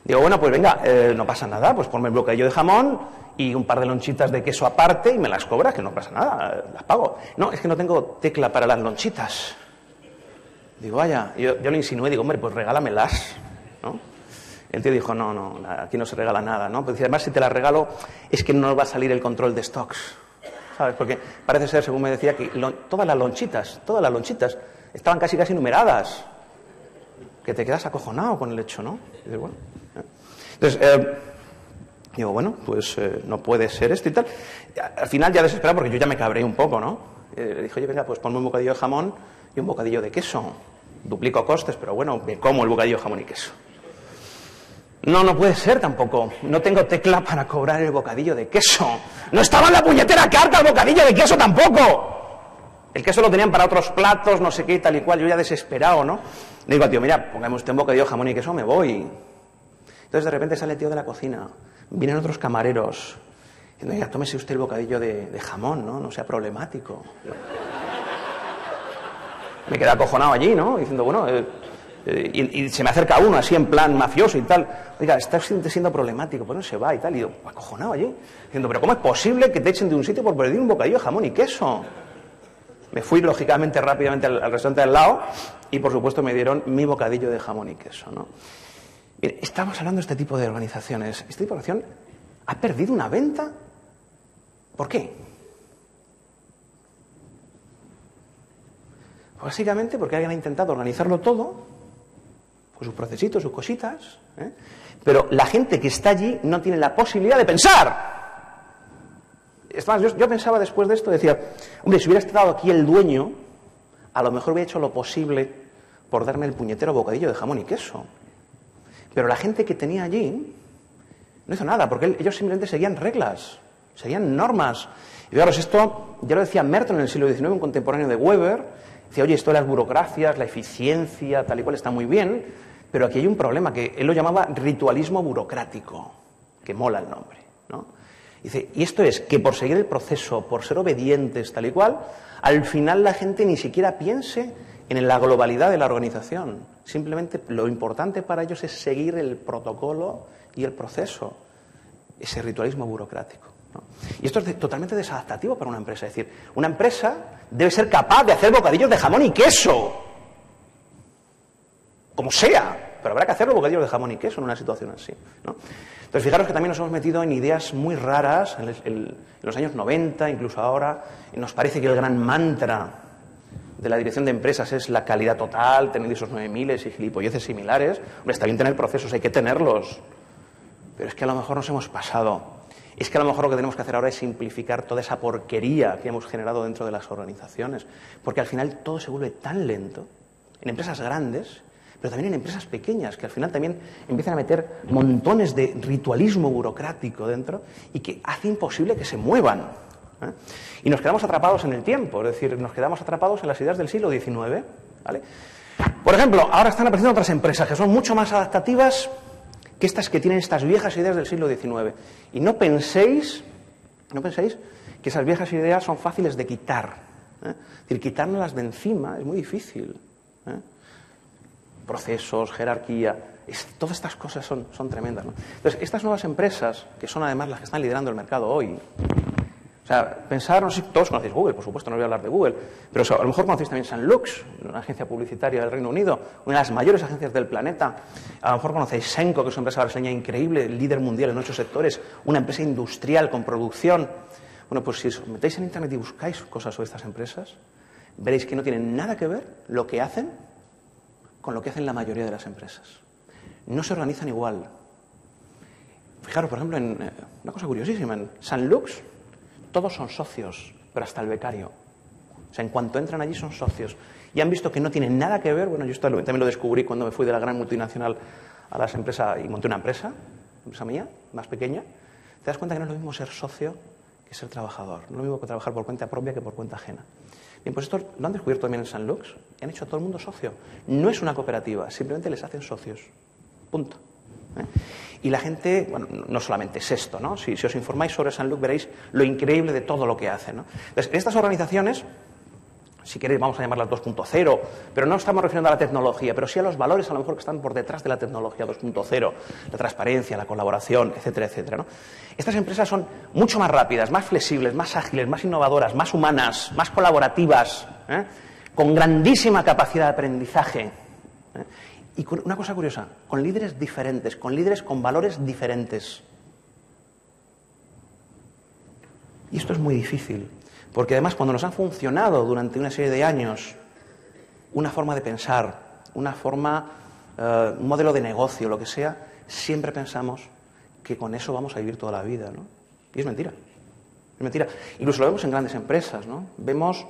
Digo, bueno, pues venga, no pasa nada, pues ponme el bocadillo de jamón y un par de lonchitas de queso aparte y me las cobras, que no pasa nada, las pago. No, es que no tengo tecla para las lonchitas. Digo, vaya, yo le insinué, digo, hombre, pues regálamelas, ¿no? El tío dijo, no, aquí no se regala nada, ¿no? Pues además, si te las regalo, es que no nos va a salir el control de stocks, ¿sabes? Porque parece ser, según me decía, que todas las lonchitas estaban casi numeradas. Que te quedas acojonado con el hecho, ¿no? Y dices, bueno. Entonces, digo, bueno, pues no puede ser esto y tal. Al final ya desesperado, porque yo ya me cabré un poco, ¿no? Le dije, oye, venga, pues ponme un bocadillo de jamón y un bocadillo de queso. Duplico costes, pero bueno, me como el bocadillo de jamón y queso. No puede ser tampoco. No tengo tecla para cobrar el bocadillo de queso. No estaba en la puñetera carta el bocadillo de queso tampoco. El queso lo tenían para otros platos, no sé qué, tal y cual. Yo ya desesperado, ¿no? Le digo al tío, mira, póngame usted un bocadillo de jamón y queso, me voy. Entonces de repente sale el tío de la cocina. Vienen otros camareros. Diciendo, oiga, tómese usted el bocadillo de jamón, ¿no? No sea problemático. Me quedé acojonado allí, ¿no? Diciendo, bueno... y se me acerca uno así en plan mafioso y tal. Oiga, está siendo problemático, pues no se va y tal. Y yo, acojonado allí. Diciendo, pero ¿cómo es posible que te echen de un sitio por pedir un bocadillo de jamón y queso? Me fui, lógicamente, rápidamente al restaurante al lado y, por supuesto, me dieron mi bocadillo de jamón y queso, ¿no? Bien, estamos hablando de este tipo de organizaciones. Este tipo de organización ha perdido una venta. ¿Por qué? Pues básicamente porque alguien ha intentado organizarlo todo, pues sus procesitos, sus cositas, pero la gente que está allí no tiene la posibilidad de pensar. Es más, yo pensaba después de esto, decía, hombre, si hubiera estado aquí el dueño, a lo mejor hubiera hecho lo posible por darme el puñetero bocadillo de jamón y queso. Pero la gente que tenía allí no hizo nada, porque ellos simplemente seguían reglas, seguían normas. Y fijaros, esto ya lo decía Merton en el siglo XIX, un contemporáneo de Weber, Dice, oye, esto de las burocracias, la eficiencia, tal y cual está muy bien, pero aquí hay un problema que él lo llamaba ritualismo burocrático, que mola el nombre, ¿no? Dice, y esto es que por seguir el proceso, por ser obedientes, tal y cual, al final la gente ni siquiera piense en la globalidad de la organización. Simplemente lo importante para ellos es seguir el protocolo y el proceso, ese ritualismo burocrático, ¿no? Y esto es totalmente desadaptativo para una empresa. Es decir, una empresa debe ser capaz de hacer bocadillos de jamón y queso, como sea, pero habrá que hacerlo bocadillos de jamón y queso en una situación así, ¿no? Entonces, fijaros que también nos hemos metido en ideas muy raras en los años 90, incluso ahora. Nos parece que el gran mantra de la dirección de empresas es la calidad total, tener esos 9000 y gilipolleces similares. Hombre, está bien tener procesos, hay que tenerlos, pero es que a lo mejor nos hemos pasado. Es que a lo mejor lo que tenemos que hacer ahora es simplificar toda esa porquería que hemos generado dentro de las organizaciones, porque al final todo se vuelve tan lento, en empresas grandes, pero también en empresas pequeñas, que al final también empiezan a meter montones de ritualismo burocrático dentro y que hace imposible que se muevan, ¿eh? Y nos quedamos atrapados en el tiempo, es decir, nos quedamos atrapados en las ideas del siglo XIX, ¿vale? Por ejemplo, ahora están apareciendo otras empresas que son mucho más adaptativas que estas que tienen estas viejas ideas del siglo XIX. Y no penséis que esas viejas ideas son fáciles de quitar, ¿eh? Es decir, quitárnoslas de encima es muy difícil, ¿eh? Procesos, jerarquía, todas estas cosas son tremendas, ¿no? Entonces, estas nuevas empresas, que son además las que están liderando el mercado hoy, o sea, pensar, no sé si todos conocéis Google, por supuesto, no voy a hablar de Google, pero a lo mejor conocéis también Sanlux, una agencia publicitaria del Reino Unido, una de las mayores agencias del planeta. A lo mejor conocéis Senco, que es una empresa brasileña increíble, líder mundial en 8 sectores, una empresa industrial con producción. Bueno, pues si os metéis en Internet y buscáis cosas sobre estas empresas, veréis que no tienen nada que ver lo que hacen con lo que hacen la mayoría de las empresas. No se organizan igual. Fijaros, por ejemplo, en una cosa curiosísima, en Sanlux todos son socios, pero hasta el becario. O sea, en cuanto entran allí son socios. Y han visto que no tienen nada que ver. Bueno, yo esto también lo descubrí cuando me fui de la gran multinacional a las empresas y monté una empresa mía, más pequeña. Te das cuenta que no es lo mismo ser socio que ser trabajador. No es lo mismo que trabajar por cuenta propia que por cuenta ajena. Bien, pues esto lo han descubierto también en Sanlux y han hecho a todo el mundo socio. No es una cooperativa, simplemente les hacen socios. Punto. Y la gente, bueno, no solamente es esto, ¿no? Si os informáis sobre Sanlux veréis lo increíble de todo lo que hacen, ¿no? Entonces, estas organizaciones, si queréis vamos a llamarlas 2.0, pero no estamos refiriendo a la tecnología, pero sí a los valores a lo mejor que están por detrás de la tecnología 2.0, la transparencia, la colaboración, etcétera, etcétera, ¿no? Estas empresas son mucho más rápidas, más flexibles, más ágiles, más innovadoras, más humanas, más colaborativas, ¿eh? Con grandísima capacidad de aprendizaje, ¿eh? Y con una cosa curiosa, con líderes diferentes, con líderes con valores diferentes. Y esto es muy difícil, porque además cuando nos han funcionado durante una serie de años una forma de pensar, una forma, un modelo de negocio, lo que sea, siempre pensamos que con eso vamos a vivir toda la vida, ¿no? Y es mentira. Es mentira. Incluso lo vemos en grandes empresas, ¿no? Vemos,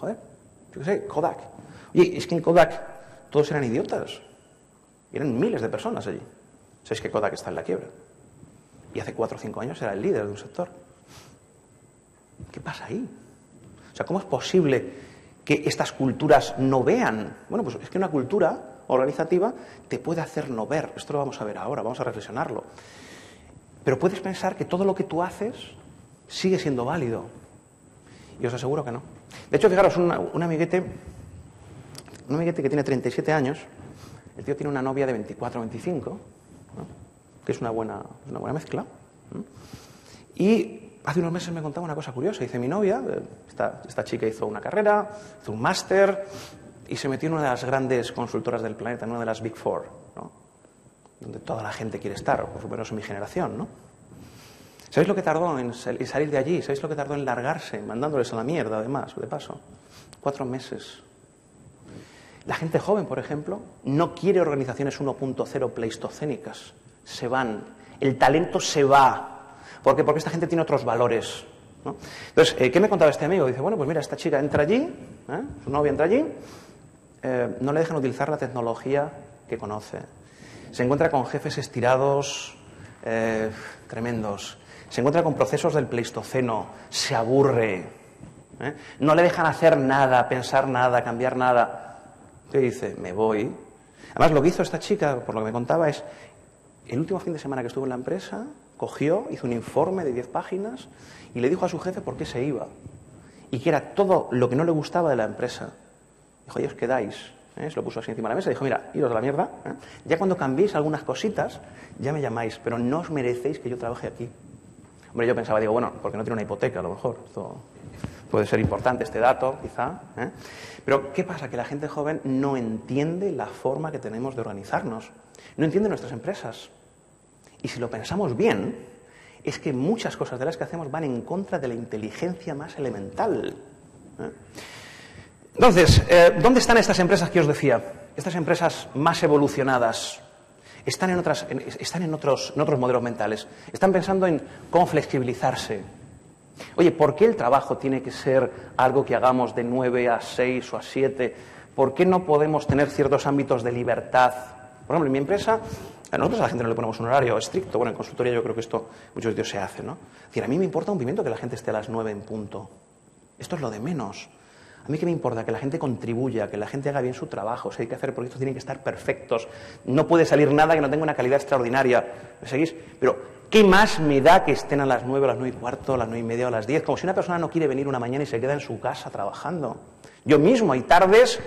yo qué sé, Kodak. Oye, es que en Kodak todos eran idiotas. Y eran miles de personas allí. Sabéis que Kodak está en la quiebra. Y hace 4 o 5 años era el líder de un sector. ¿Qué pasa ahí? O sea, ¿cómo es posible que estas culturas no vean? Bueno, pues es que una cultura organizativa te puede hacer no ver. Esto lo vamos a ver ahora, vamos a reflexionarlo. Pero puedes pensar que todo lo que tú haces sigue siendo válido. Y os aseguro que no. De hecho, fijaros, un amiguete que tiene 37 años, el tío tiene una novia de 24 o 25, ¿no? Que es una buena mezcla. ¿No? Y hace unos meses me contaba una cosa curiosa. Dice, mi novia, esta chica hizo una carrera, hizo un máster y se metió en una de las grandes consultoras del planeta, en una de las Big Four, ¿no? Donde toda la gente quiere estar, por lo menos en mi generación, ¿no? ¿Sabéis lo que tardó en salir de allí? ¿Sabéis lo que tardó en largarse, mandándoles a la mierda, además, de paso? 4 meses. La gente joven, por ejemplo, no quiere organizaciones 1.0 pleistocénicas. Se van. El talento se va. ¿Por qué? Porque esta gente tiene otros valores, ¿no? Entonces, ¿qué me contaba este amigo? Dice, bueno, pues mira, esta chica entra allí, su novia entra allí, no le dejan utilizar la tecnología que conoce. Se encuentra con jefes estirados, tremendos. Se encuentra con procesos del Pleistoceno, se aburre. ¿eh? No le dejan hacer nada, pensar nada, cambiar nada. ¿Qué dice? Me voy. Además, lo que hizo esta chica, por lo que me contaba, es el último fin de semana que estuvo en la empresa, cogió, hizo un informe de 10 páginas y le dijo a su jefe por qué se iba. Y que era todo lo que no le gustaba de la empresa. Dijo, oye, os quedáis. Se lo puso así encima de la mesa y dijo, mira, iros de la mierda. Ya cuando cambiéis algunas cositas, ya me llamáis, pero no os merecéis que yo trabaje aquí. Hombre, yo pensaba, digo, bueno, porque no tiene una hipoteca, a lo mejor. Esto puede ser importante, este dato, quizá. Pero, ¿qué pasa? Que la gente joven no entiende la forma que tenemos de organizarnos. No entiende nuestras empresas. Y si lo pensamos bien, es que muchas cosas de las que hacemos van en contra de la inteligencia más elemental. Entonces, ¿dónde están estas empresas que os decía? Estas empresas más evolucionadas. Están en otros modelos mentales. Están pensando en cómo flexibilizarse. Oye, ¿por qué el trabajo tiene que ser algo que hagamos de 9 a 6 o a 7? ¿Por qué no podemos tener ciertos ámbitos de libertad? Por ejemplo, en mi empresa, a nosotros a la gente no le ponemos un horario estricto. Bueno, en consultoría yo creo que esto muchos sitios se hace, ¿no? Es decir, a mí me importa un pimiento que la gente esté a las 9 en punto. Esto es lo de menos. A mí qué me importa, que la gente contribuya, que la gente haga bien su trabajo. Si hay que hacer proyectos, tienen que estar perfectos. No puede salir nada que no tenga una calidad extraordinaria. ¿Me seguís? Pero, ¿qué más me da que estén a las 9, a las 9 y cuarto, a las 9 y media o a las 10? Como si una persona no quiere venir una mañana y se queda en su casa trabajando. Yo mismo, hay tardes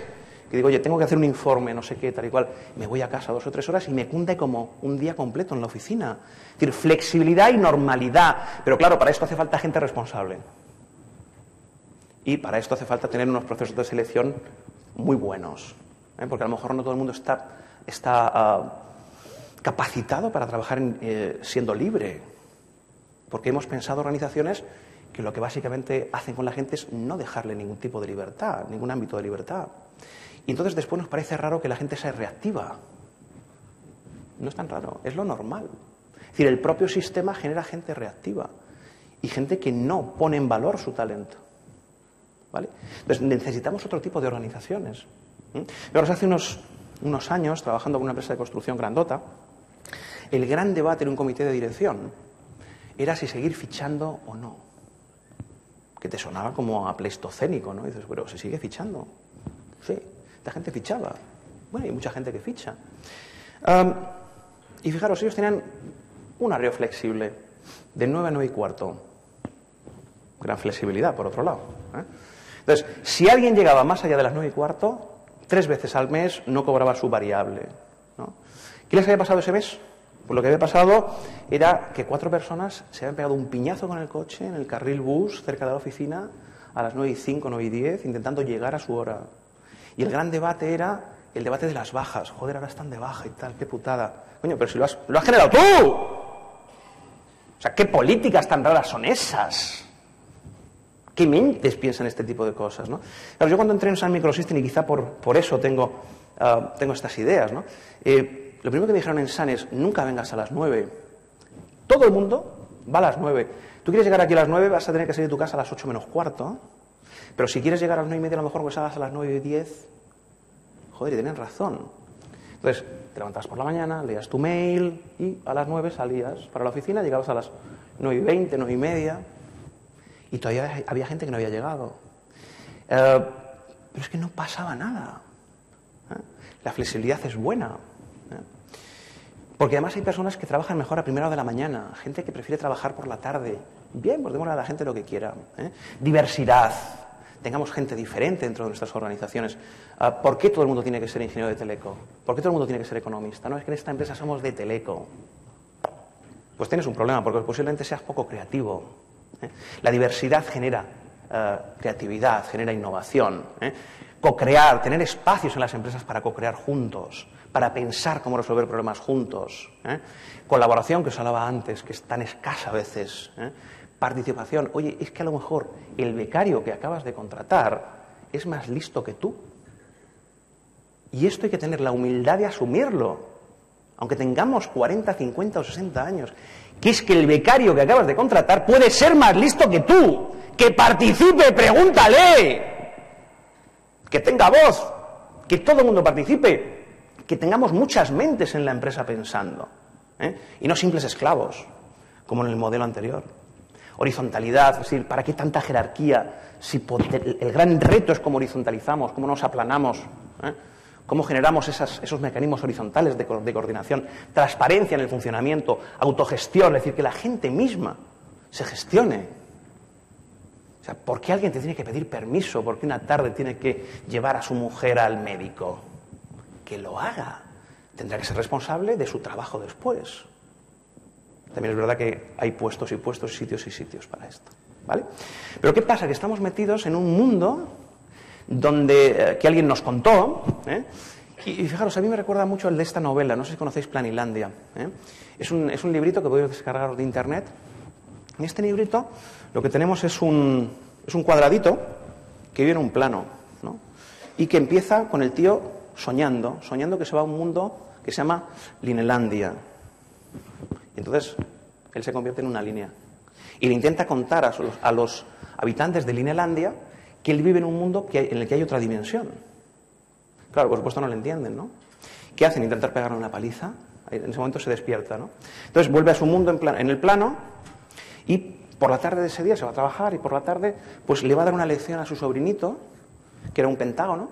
que digo, oye, tengo que hacer un informe, no sé qué, tal y cual. Me voy a casa 2 o 3 horas y me cunde como un día completo en la oficina. Es decir, flexibilidad y normalidad. Pero claro, para esto hace falta gente responsable. Y para esto hace falta tener unos procesos de selección muy buenos. Porque a lo mejor no todo el mundo está capacitado para trabajar siendo libre. Porque hemos pensado organizaciones que lo que básicamente hacen con la gente es no dejarle ningún tipo de libertad, ningún ámbito de libertad. Y entonces después nos parece raro que la gente sea reactiva. No es tan raro, es lo normal. Es decir, el propio sistema genera gente reactiva y gente que no pone en valor su talento. ¿Vale? Entonces necesitamos otro tipo de organizaciones. Pero hace unos años, trabajando con una empresa de construcción grandota, el gran debate en un comité de dirección era si seguir fichando o no. Que te sonaba como a pleistocénico, ¿no? Y dices, pero ¿se sigue fichando? Sí, la gente fichaba. Bueno, hay mucha gente que ficha. Y fijaros, ellos tenían un horario flexible de 9 a 9 y cuarto. Gran flexibilidad, por otro lado. Entonces, si alguien llegaba más allá de las 9 y cuarto, 3 veces al mes no cobraba su variable, ¿no? ¿Qué les había pasado ese mes? Pues lo que había pasado era que 4 personas se habían pegado un piñazo con el coche en el carril bus cerca de la oficina a las 9 y 5, 9 y 10, intentando llegar a su hora. Y el gran debate era el debate de las bajas. Joder, ahora están de baja y tal, qué putada. Coño, pero si lo has generado tú. O sea, ¿qué políticas tan raras son esas? ¿Qué mentes piensan este tipo de cosas, ¿no? Claro, yo cuando entré en Sun Microsystem, y quizá por eso tengo estas ideas, ¿no? Lo primero que me dijeron en Sun es, nunca vengas a las 9. Todo el mundo va a las 9. Tú quieres llegar aquí a las 9, vas a tener que salir de tu casa a las 8 menos cuarto. Pero si quieres llegar a las 9 y media, a lo mejor que salgas a las 9 y 10. Joder, y tienen razón. Entonces, te levantabas por la mañana, leías tu mail y a las 9 salías para la oficina, llegabas a las 9 y 20, 9 y media. Y todavía había gente que no había llegado. Pero es que no pasaba nada. La flexibilidad es buena. Porque además hay personas que trabajan mejor a primera hora de la mañana, gente que prefiere trabajar por la tarde. Bien, pues démosle a la gente lo que quiera. Diversidad. Tengamos gente diferente dentro de nuestras organizaciones. ¿Por qué todo el mundo tiene que ser ingeniero de teleco? ¿Por qué todo el mundo tiene que ser economista? No, es que en esta empresa somos de teleco. Pues tienes un problema, porque posiblemente seas poco creativo. La diversidad genera creatividad, genera innovación. Co-crear, tener espacios en las empresas para co-crear juntos, para pensar cómo resolver problemas juntos. Colaboración, que os hablaba antes, que es tan escasa a veces. Participación. Oye, es que a lo mejor el becario que acabas de contratar es más listo que tú. Y esto hay que tener la humildad de asumirlo, aunque tengamos 40, 50 o 60 años. Que es que el becario que acabas de contratar puede ser más listo que tú. Que participe, pregúntale. Que tenga voz. Que todo el mundo participe. Que tengamos muchas mentes en la empresa pensando. Y no simples esclavos, como en el modelo anterior. horizontalidad, es decir, ¿para qué tanta jerarquía? Si el gran reto es cómo horizontalizamos, cómo nos aplanamos, cómo generamos esos mecanismos horizontales de coordinación, transparencia en el funcionamiento, autogestión, es decir, que la gente misma se gestione. O sea, ¿por qué alguien te tiene que pedir permiso? ¿Por qué una tarde tiene que llevar a su mujer al médico? Que lo haga. Tendrá que ser responsable de su trabajo después. También es verdad que hay puestos y puestos, sitios y sitios para esto, ¿vale? Pero ¿qué pasa? Que estamos metidos en un mundo donde, que alguien nos contó, y fijaros, a mí me recuerda mucho el de esta novela, no sé si conocéis Planilandia, Es un librito que podéis descargar de internet. En este librito lo que tenemos es un cuadradito que viene en un plano, ¿no? Y que empieza con el tío soñando que se va a un mundo que se llama Linelandia. Y entonces él se convierte en una línea. Y le intenta contar a los habitantes de Linelandia que él vive en un mundo en el que hay otra dimensión. Claro, por supuesto no lo entienden, ¿no? ¿Qué hacen? Intentar pegarle una paliza. En ese momento se despierta, ¿no? Entonces vuelve a su mundo en el plano y por la tarde de ese día se va a trabajar y por la tarde pues le va a dar una lección a su sobrinito, que era un pentágono,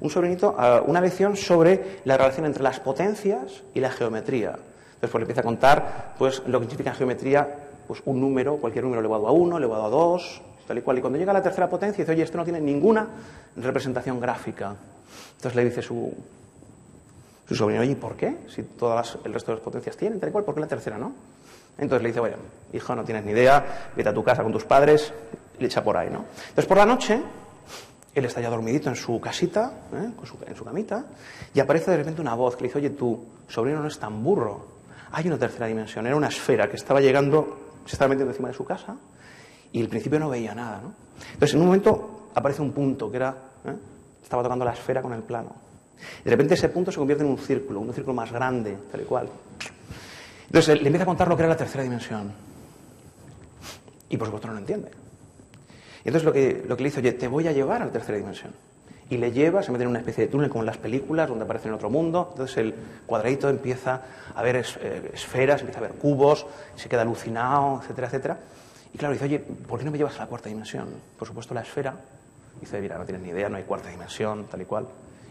una lección sobre la relación entre las potencias y la geometría. Entonces pues le empieza a contar pues lo que significa en geometría pues un número, cualquier número elevado a 1, elevado a 2, tal y cual. Y cuando llega a la tercera potencia dice, oye, esto no tiene ninguna representación gráfica. Entonces le dice su sobrino, oye, ¿y por qué? Si el resto de las potencias tienen, tal y cual, ¿por qué la tercera no? Entonces le dice, bueno, hijo, no tienes ni idea, vete a tu casa con tus padres, y le echa por ahí, ¿no? Entonces por la noche, él está ya dormidito en su casita, en su camita, y aparece de repente una voz que le dice, oye, tu sobrino no es tan burro, hay una tercera dimensión, era una esfera que estaba llegando, se estaba metiendo encima de su casa, y al principio no veía nada, ¿no? Entonces en un momento aparece un punto que era, estaba tocando la esfera con el plano. Y de repente ese punto se convierte en un círculo más grande, tal y cual. Entonces le empieza a contar lo que era la tercera dimensión. Y por supuesto no lo entiende. Y entonces lo que le dice, oye, te voy a llevar a la tercera dimensión. Y le lleva, se mete en una especie de túnel como en las películas, donde aparece en otro mundo. Entonces el cuadradito empieza a ver esferas, empieza a ver cubos, se queda alucinado, etcétera, etcétera. Y claro, dice, oye, ¿por qué no me llevas a la cuarta dimensión? Por supuesto la esfera. Dice, mira, no tienes ni idea, no hay cuarta dimensión, tal y cual.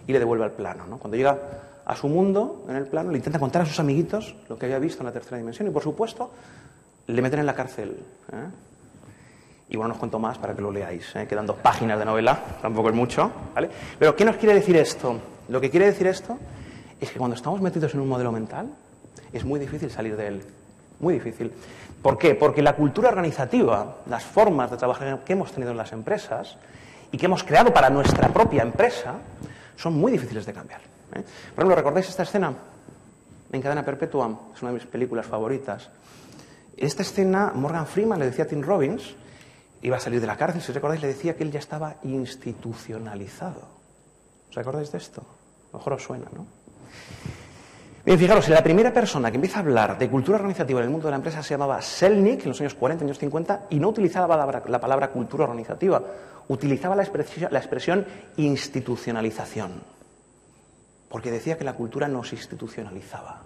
Y le devuelve al plano, ¿no? Cuando llega a su mundo, en el plano, le intenta contar a sus amiguitos lo que había visto en la tercera dimensión y, por supuesto, le meten en la cárcel. Y bueno, no os cuento más para que lo leáis. Quedan 2 páginas de novela, tampoco es mucho, ¿vale? Pero, ¿qué nos quiere decir esto? Lo que quiere decir esto es que cuando estamos metidos en un modelo mental, es muy difícil salir de él. Muy difícil. ¿Por qué? Porque la cultura organizativa, las formas de trabajar que hemos tenido en las empresas y que hemos creado para nuestra propia empresa, son muy difíciles de cambiar. Por ejemplo, ¿recordáis esta escena? En Cadena Perpetua, es una de mis películas favoritas. Esta escena, Morgan Freeman le decía a Tim Robbins, iba a salir de la cárcel, si recordáis, le decía que él ya estaba institucionalizado. ¿Os acordáis de esto? A lo mejor os suena, ¿no? Bien, fijaros, la primera persona que empieza a hablar de cultura organizativa en el mundo de la empresa se llamaba Selnick, en los años 40, años 50, y no utilizaba la palabra cultura organizativa, utilizaba la expresión institucionalización, porque decía que la cultura nos institucionalizaba.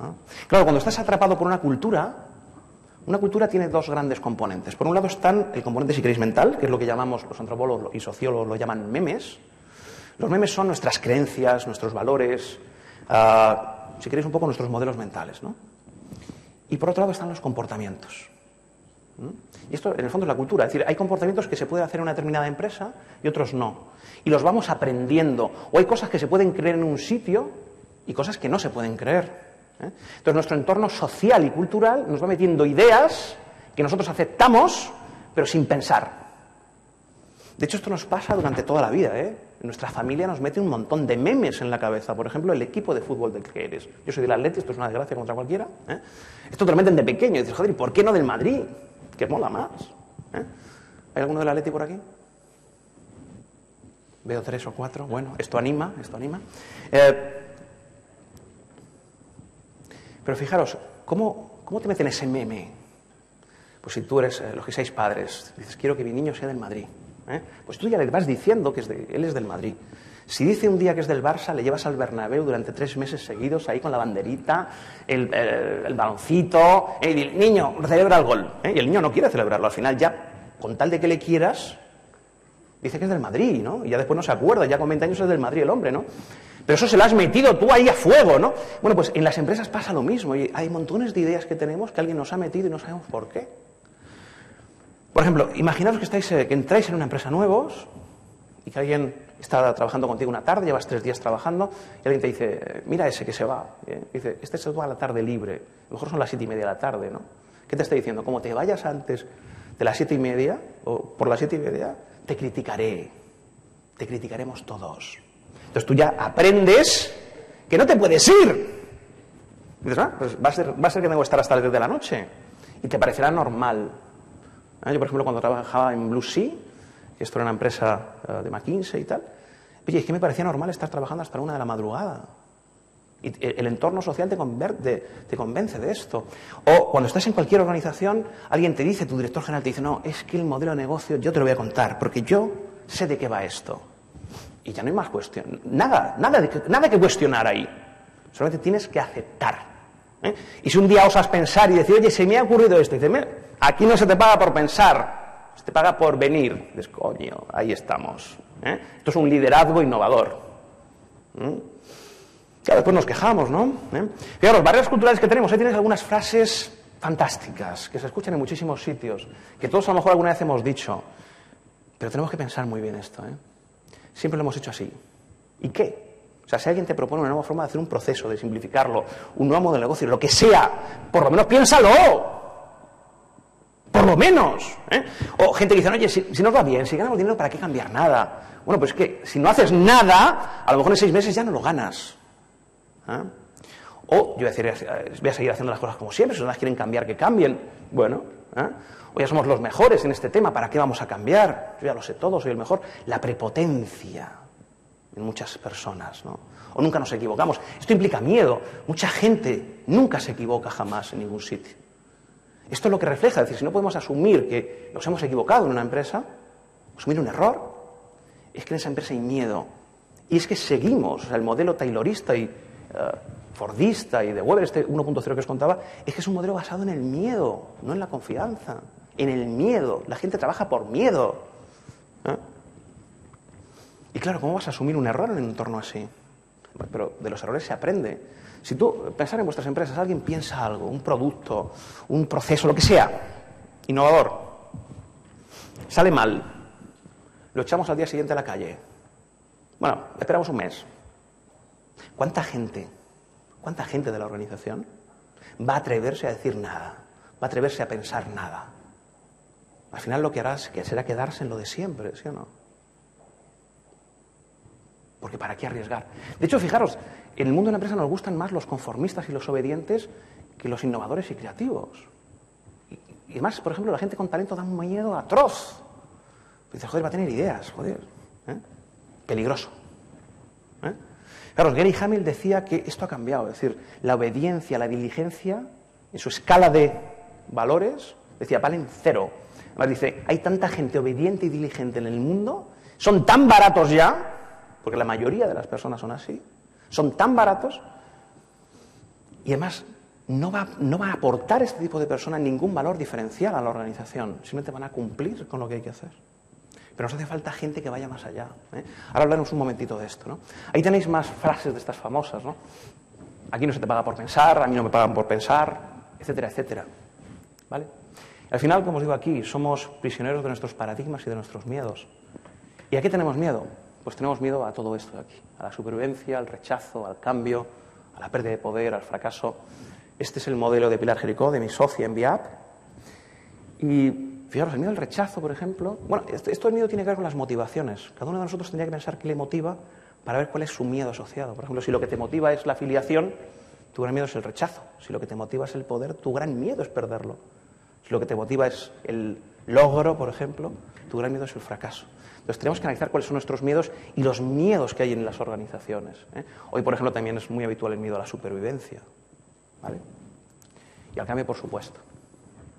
¿No? Claro, cuando estás atrapado por una cultura tiene 2 grandes componentes. Por un lado están el componente, si queréis, mental, que es lo que llamamos los antropólogos y sociólogos lo llaman memes. Los memes son nuestras creencias, nuestros valores, si queréis, un poco nuestros modelos mentales, ¿no? Y por otro lado están los comportamientos. Y esto, en el fondo, es la cultura. Es decir, hay comportamientos que se pueden hacer en una determinada empresa y otros no. Y los vamos aprendiendo. O hay cosas que se pueden creer en un sitio y cosas que no se pueden creer. Entonces, nuestro entorno social y cultural nos va metiendo ideas que nosotros aceptamos, pero sin pensar. De hecho, esto nos pasa durante toda la vida, Nuestra familia nos mete un montón de memes en la cabeza. Por ejemplo, el equipo de fútbol del que eres. Yo soy del Atleti, esto es una desgracia contra cualquiera. Esto te lo meten de pequeño. Y dices, joder, ¿y por qué no del Madrid? Que mola más. ¿Hay alguno del Atleti por aquí? Veo 3 o 4. Bueno, esto anima. Pero fijaros, ¿cómo te meten ese meme? Pues si tú eres, los que seáis padres, dices, quiero que mi niño sea del Madrid. Pues tú ya le vas diciendo que él es del Madrid. Si dice un día que es del Barça, le llevas al Bernabéu durante 3 meses seguidos, ahí con la banderita, el baloncito, y el niño, celebra el gol. Y el niño no quiere celebrarlo. Al final ya, con tal de que le quieras, dice que es del Madrid, ¿no? Y ya después no se acuerda, ya con 20 años es del Madrid el hombre, ¿no? Pero eso se lo has metido tú ahí a fuego, ¿no? Bueno, pues en las empresas pasa lo mismo. Y hay montones de ideas que tenemos que alguien nos ha metido y no sabemos por qué. Por ejemplo, imaginaos que entráis en una empresa nuevos y que alguien está trabajando contigo una tarde, llevas 3 días trabajando, y alguien te dice, mira ese que se va. Dice, este se va a la tarde libre. A lo mejor son las 7:30 de la tarde, ¿no? ¿Qué te está diciendo? Como te vayas antes de las 7:30 o por las 7:30, te criticaré. Te criticaremos todos. Entonces tú ya aprendes que no te puedes ir. Y dices, pues va a ser que tengo que estar hasta las 10 de la noche. Y te parecerá normal. Yo, por ejemplo, cuando trabajaba en Blue Sea, que esto era una empresa de McKinsey y tal, oye, es que me parecía normal estar trabajando hasta la 1 de la madrugada. Y el entorno social te convence de esto. O cuando estás en cualquier organización, alguien te dice, tu director general te dice, no, es que el modelo de negocio yo te lo voy a contar, porque yo sé de qué va esto. Y ya no hay más cuestión. Nada que cuestionar ahí. Solamente tienes que aceptar. Y si un día osas pensar y decir, oye, se me ha ocurrido esto, y dices, mira, aquí no se te paga por pensar, se te paga por venir. Dices, coño, ahí estamos. Esto es un liderazgo innovador. Claro, después nos quejamos, ¿no? Fijaros, barreras culturales que tenemos. Ahí tienes algunas frases fantásticas que se escuchan en muchísimos sitios, que todos a lo mejor alguna vez hemos dicho. Pero tenemos que pensar muy bien esto, Siempre lo hemos hecho así. ¿Y qué? O sea, si alguien te propone una nueva forma de hacer un proceso, de simplificarlo, un nuevo modelo de negocio, lo que sea, por lo menos piénsalo. Por lo menos. O gente que dice, oye, si nos va bien, si ganamos dinero, ¿para qué cambiar nada? Bueno, pues es que si no haces nada, a lo mejor en 6 meses ya no lo ganas. O yo voy a seguir haciendo las cosas como siempre, si no las quieren cambiar, que cambien. Bueno, o ya somos los mejores en este tema, ¿para qué vamos a cambiar? Yo ya lo sé todo, soy el mejor. La prepotencia en muchas personas, ¿no? O nunca nos equivocamos. Esto implica miedo. Mucha gente nunca se equivoca jamás en ningún sitio. Esto es lo que refleja, es decir, si no podemos asumir que nos hemos equivocado en una empresa, asumir un error, es que en esa empresa hay miedo. Y es que seguimos, o sea, el modelo taylorista y fordista y de Weber, este 1.0 que os contaba, es que es un modelo basado en el miedo, no en la confianza. En el miedo. La gente trabaja por miedo. Y claro, ¿cómo vas a asumir un error en un entorno así? Pero de los errores se aprende. Si tú, pensar en vuestras empresas, alguien piensa algo, un producto, un proceso, lo que sea, innovador, sale mal, lo echamos al día siguiente a la calle. Bueno, esperamos un mes. ¿Cuánta gente de la organización va a atreverse a decir nada? Va a atreverse a pensar nada. Al final lo que harás será quedarse en lo de siempre, ¿sí o no? Porque ¿para qué arriesgar? De hecho, fijaros, en el mundo de la empresa nos gustan más los conformistas y los obedientes que los innovadores y creativos. Y además, por ejemplo, la gente con talento da un miedo atroz. Dices, joder, va a tener ideas, joder. Peligroso. Claro, Gary Hamel decía que esto ha cambiado. Es decir, la obediencia, la diligencia, en su escala de valores, decía, valen 0. Además dice, hay tanta gente obediente y diligente en el mundo, son tan baratos ya, porque la mayoría de las personas son así, son tan baratos, y además no va a aportar este tipo de personas ningún valor diferencial a la organización, simplemente van a cumplir con lo que hay que hacer. Pero nos hace falta gente que vaya más allá. Ahora hablaremos un momentito de esto, ¿no? Ahí tenéis más frases de estas famosas, ¿no? Aquí no se te paga por pensar, a mí no me pagan por pensar, etcétera, etcétera. ¿Vale? Al final, como os digo aquí, somos prisioneros de nuestros paradigmas y de nuestros miedos. ¿Y a qué tenemos miedo? Pues tenemos miedo a todo esto de aquí, a la supervivencia, al rechazo, al cambio, a la pérdida de poder, al fracaso. Este es el modelo de Pilar Jericó, de mi socia en VIAP. Y fijaros, el miedo al rechazo, por ejemplo. Bueno, esto del miedo tiene que ver con las motivaciones. Cada uno de nosotros tendría que pensar qué le motiva para ver cuál es su miedo asociado. Por ejemplo, si lo que te motiva es la afiliación, tu gran miedo es el rechazo. Si lo que te motiva es el poder, tu gran miedo es perderlo. Si lo que te motiva es el logro, por ejemplo, tu gran miedo es el fracaso. Entonces tenemos que analizar cuáles son nuestros miedos y los miedos que hay en las organizaciones. Hoy, por ejemplo, también es muy habitual el miedo a la supervivencia, ¿vale? Y al cambio, por supuesto.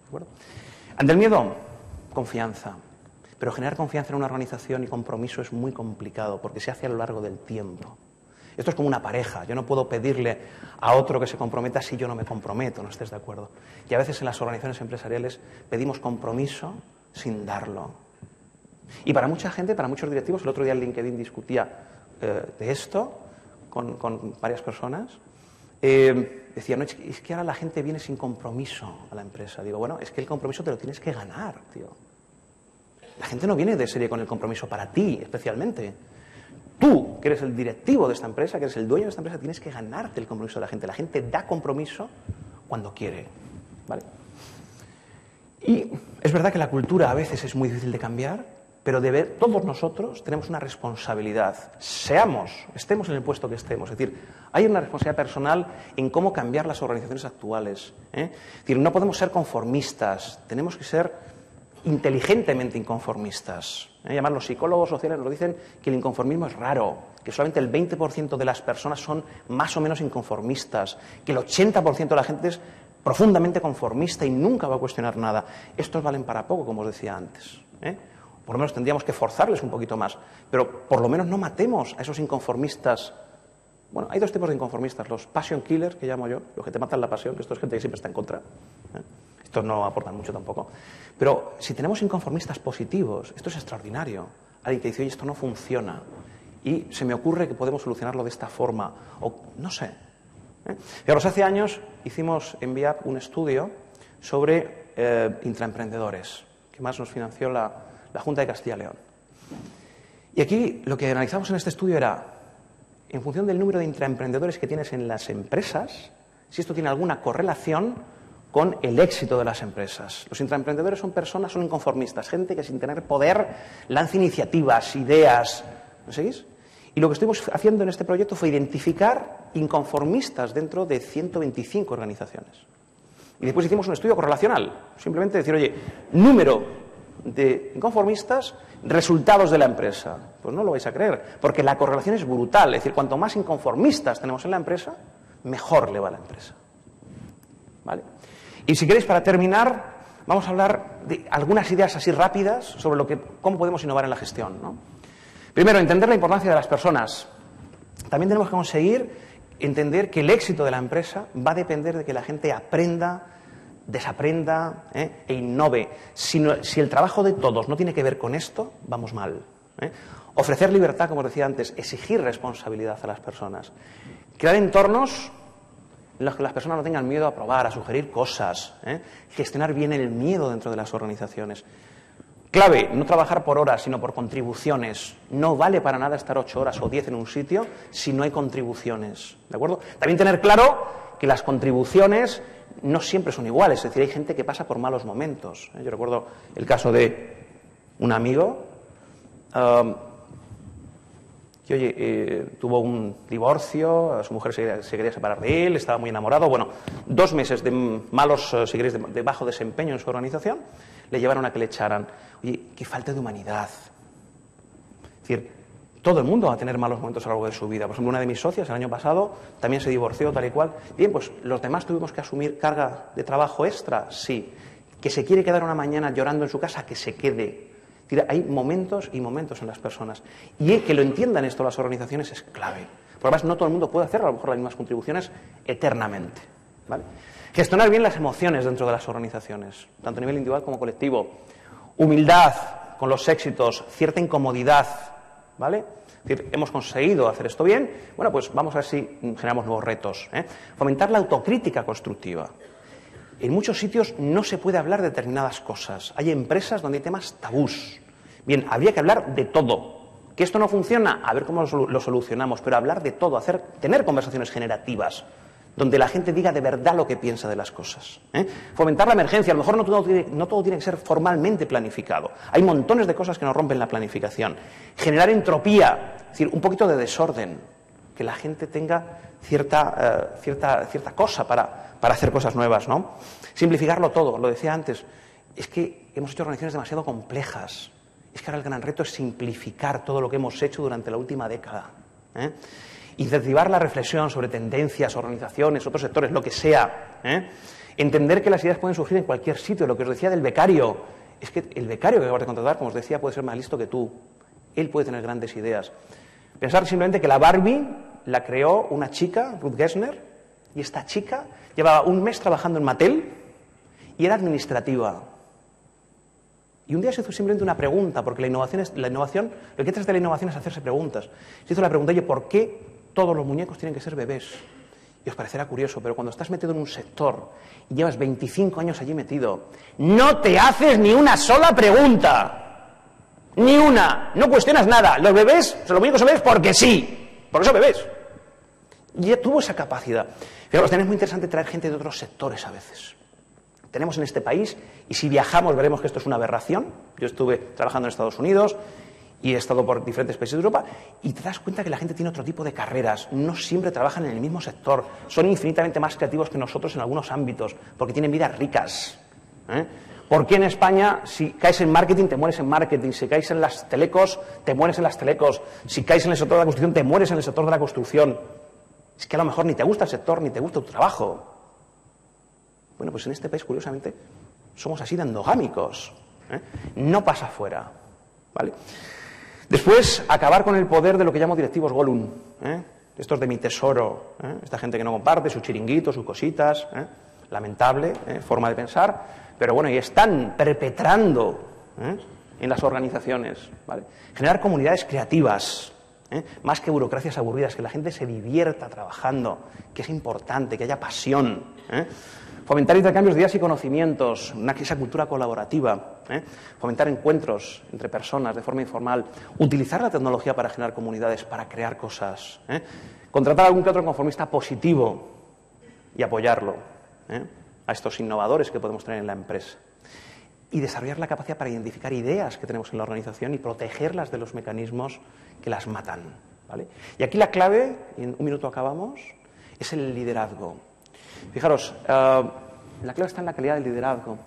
¿De acuerdo? Ante el miedo, confianza. Pero generar confianza en una organización y compromiso es muy complicado porque se hace a lo largo del tiempo. Esto es como una pareja. Yo no puedo pedirle a otro que se comprometa si yo no me comprometo, no estés de acuerdo. Y a veces en las organizaciones empresariales pedimos compromiso sin darlo. Y para mucha gente, para muchos directivos, el otro día en LinkedIn discutía de esto con varias personas, decía, no, es que ahora la gente viene sin compromiso a la empresa. Digo, bueno, es que el compromiso te lo tienes que ganar, tío. La gente no viene de serie con el compromiso para ti, especialmente. Tú, que eres el directivo de esta empresa, que eres el dueño de esta empresa, tienes que ganarte el compromiso de la gente. La gente da compromiso cuando quiere, ¿vale? Y es verdad que la cultura a veces es muy difícil de cambiar, pero todos nosotros tenemos una responsabilidad, estemos en el puesto que estemos. Es decir, hay una responsabilidad personal en cómo cambiar las organizaciones actuales, ¿eh? Es decir, no podemos ser conformistas, tenemos que ser inteligentemente inconformistas. Además, los psicólogos sociales nos dicen que el inconformismo es raro, que solamente el 20% de las personas son más o menos inconformistas, que el 80% de la gente es profundamente conformista y nunca va a cuestionar nada. Estos valen para poco, como os decía antes, ¿eh? Por lo menos tendríamos que forzarles un poquito más, pero por lo menos no matemos a esos inconformistas. Bueno, hay dos tipos de inconformistas, los passion killers, que llamo yo, los que te matan la pasión, que esto es gente que siempre está en contra, ¿eh? Estos no aportan mucho tampoco. Pero si tenemos inconformistas positivos, esto es extraordinario. Alguien que dice, oye, esto no funciona. Y se me ocurre que podemos solucionarlo de esta forma. O no sé. Fijaros, hace años hicimos en VIAP un estudio sobre intraemprendedores, que más nos financió la Junta de Castilla y León. Y aquí lo que analizamos en este estudio era, en función del número de intraemprendedores que tienes en las empresas, si esto tiene alguna correlación con el éxito de las empresas. Los intraemprendedores son inconformistas, gente que sin tener poder lanza iniciativas, ideas. ¿Me seguís? Y lo que estuvimos haciendo en este proyecto fue identificar inconformistas dentro de 125 organizaciones. Y después hicimos un estudio correlacional. Simplemente decir, oye, número de inconformistas, resultados de la empresa. Pues no lo vais a creer, porque la correlación es brutal. Es decir, cuanto más inconformistas tenemos en la empresa, mejor le va a la empresa. ¿Vale? Y si queréis, para terminar, vamos a hablar de algunas ideas así rápidas sobre cómo podemos innovar en la gestión, ¿no? Primero, entender la importancia de las personas. También tenemos que conseguir entender que el éxito de la empresa va a depender de que la gente aprenda, desaprenda, e innove. Si el trabajo de todos no tiene que ver con esto, vamos mal, ¿eh? Ofrecer libertad, como os decía antes, exigir responsabilidad a las personas. Crear entornos en los que las personas no tengan miedo a probar, a sugerir cosas, ¿eh? Gestionar bien el miedo dentro de las organizaciones. Clave, no trabajar por horas, sino por contribuciones. No vale para nada estar 8 horas o 10 en un sitio si no hay contribuciones, ¿de acuerdo? También tener claro que las contribuciones no siempre son iguales, es decir, hay gente que pasa por malos momentos, ¿eh? Yo recuerdo el caso de un amigo que, oye, tuvo un divorcio, su mujer se quería separar de él, estaba muy enamorado. Bueno, 2 meses de malos, si queréis, de bajo desempeño en su organización, le llevaron a que le echaran. Oye, qué falta de humanidad. Es decir, todo el mundo va a tener malos momentos a lo largo de su vida. Por ejemplo, una de mis socias el año pasado también se divorció, tal y cual. Bien, pues los demás tuvimos que asumir carga de trabajo extra, sí. Que se quiere quedar una mañana llorando en su casa, que se quede. Es decir, hay momentos y momentos en las personas. Y que lo entiendan esto las organizaciones es clave. Porque además no todo el mundo puede hacer a lo mejor las mismas contribuciones eternamente, ¿vale? Gestionar bien las emociones dentro de las organizaciones, tanto a nivel individual como colectivo. Humildad con los éxitos, cierta incomodidad, ¿vale? Es decir, hemos conseguido hacer esto bien, bueno, pues vamos a ver si generamos nuevos retos, ¿eh? Fomentar la autocrítica constructiva. En muchos sitios no se puede hablar de determinadas cosas. Hay empresas donde hay temas tabús. Bien, habría que hablar de todo. ¿Que esto no funciona? A ver cómo lo solucionamos, pero hablar de todo, tener conversaciones generativas, donde la gente diga de verdad lo que piensa de las cosas, ¿eh? Fomentar la emergencia. A lo mejor no todo tiene que ser formalmente planificado. Hay montones de cosas que nos rompen la planificación. Generar entropía, es decir, un poquito de desorden, que la gente tenga cierta cosa para hacer cosas nuevas, ¿no? Simplificarlo todo, lo decía antes. Es que hemos hecho organizaciones demasiado complejas. Es que ahora el gran reto es simplificar todo lo que hemos hecho durante la última década, ¿eh? Incentivar la reflexión sobre tendencias, organizaciones, otros sectores, lo que sea, ¿eh? Entender que las ideas pueden surgir en cualquier sitio, lo que os decía del becario. es que el becario que acabas de contratar, como os decía, puede ser más listo que tú. Él puede tener grandes ideas. Pensar simplemente que la Barbie la creó una chica, Ruth Gessner, y esta chica llevaba un mes trabajando en Mattel y era administrativa. Y un día se hizo simplemente una pregunta, porque la innovación, lo que hace de la innovación es hacerse preguntas. Se hizo la pregunta, oye, ¿por qué todos los muñecos tienen que ser bebés? Y os parecerá curioso, pero cuando estás metido en un sector y llevas 25 años allí metido, no te haces ni una sola pregunta. Ni una. No cuestionas nada. Los bebés, los muñecos son bebés porque sí. Porque son bebés. Y ya tuvo esa capacidad. Fijaros, también es muy interesante traer gente de otros sectores a veces. Tenemos en este país, y si viajamos veremos que esto es una aberración. Yo estuve trabajando en Estados Unidos y he estado por diferentes países de Europa y te das cuenta que la gente tiene otro tipo de carreras. No siempre trabajan en el mismo sector. Son infinitamente más creativos que nosotros en algunos ámbitos porque tienen vidas ricas. ¿Por qué en España, si caes en marketing, te mueres en marketing? Si caes en las telecos, te mueres en las telecos. Si caes en el sector de la construcción, te mueres en el sector de la construcción. Es que a lo mejor ni te gusta el sector, ni te gusta tu trabajo. Bueno, pues en este país, curiosamente, somos así de endogámicos. No pasa fuera. ¿Vale? Después, acabar con el poder de lo que llamo directivos Gollum. Estos de mi tesoro. Esta gente que no comparte, sus chiringuitos, sus cositas. Lamentable forma de pensar. Pero bueno, y están perpetrando en las organizaciones. ¿Vale? Generar comunidades creativas. Más que burocracias aburridas, que la gente se divierta trabajando, que es importante, que haya pasión. Fomentar intercambios de ideas y conocimientos, esa cultura colaborativa. Fomentar encuentros entre personas de forma informal. Utilizar la tecnología para generar comunidades, para crear cosas. Contratar a algún que otro conformista positivo y apoyarlo. A estos innovadores que podemos tener en la empresa. Y desarrollar la capacidad para identificar ideas que tenemos en la organización y protegerlas de los mecanismos que las matan. ¿Vale? Y aquí la clave, y en un minuto acabamos, es el liderazgo. Fijaros, la clave está en la calidad del liderazgo.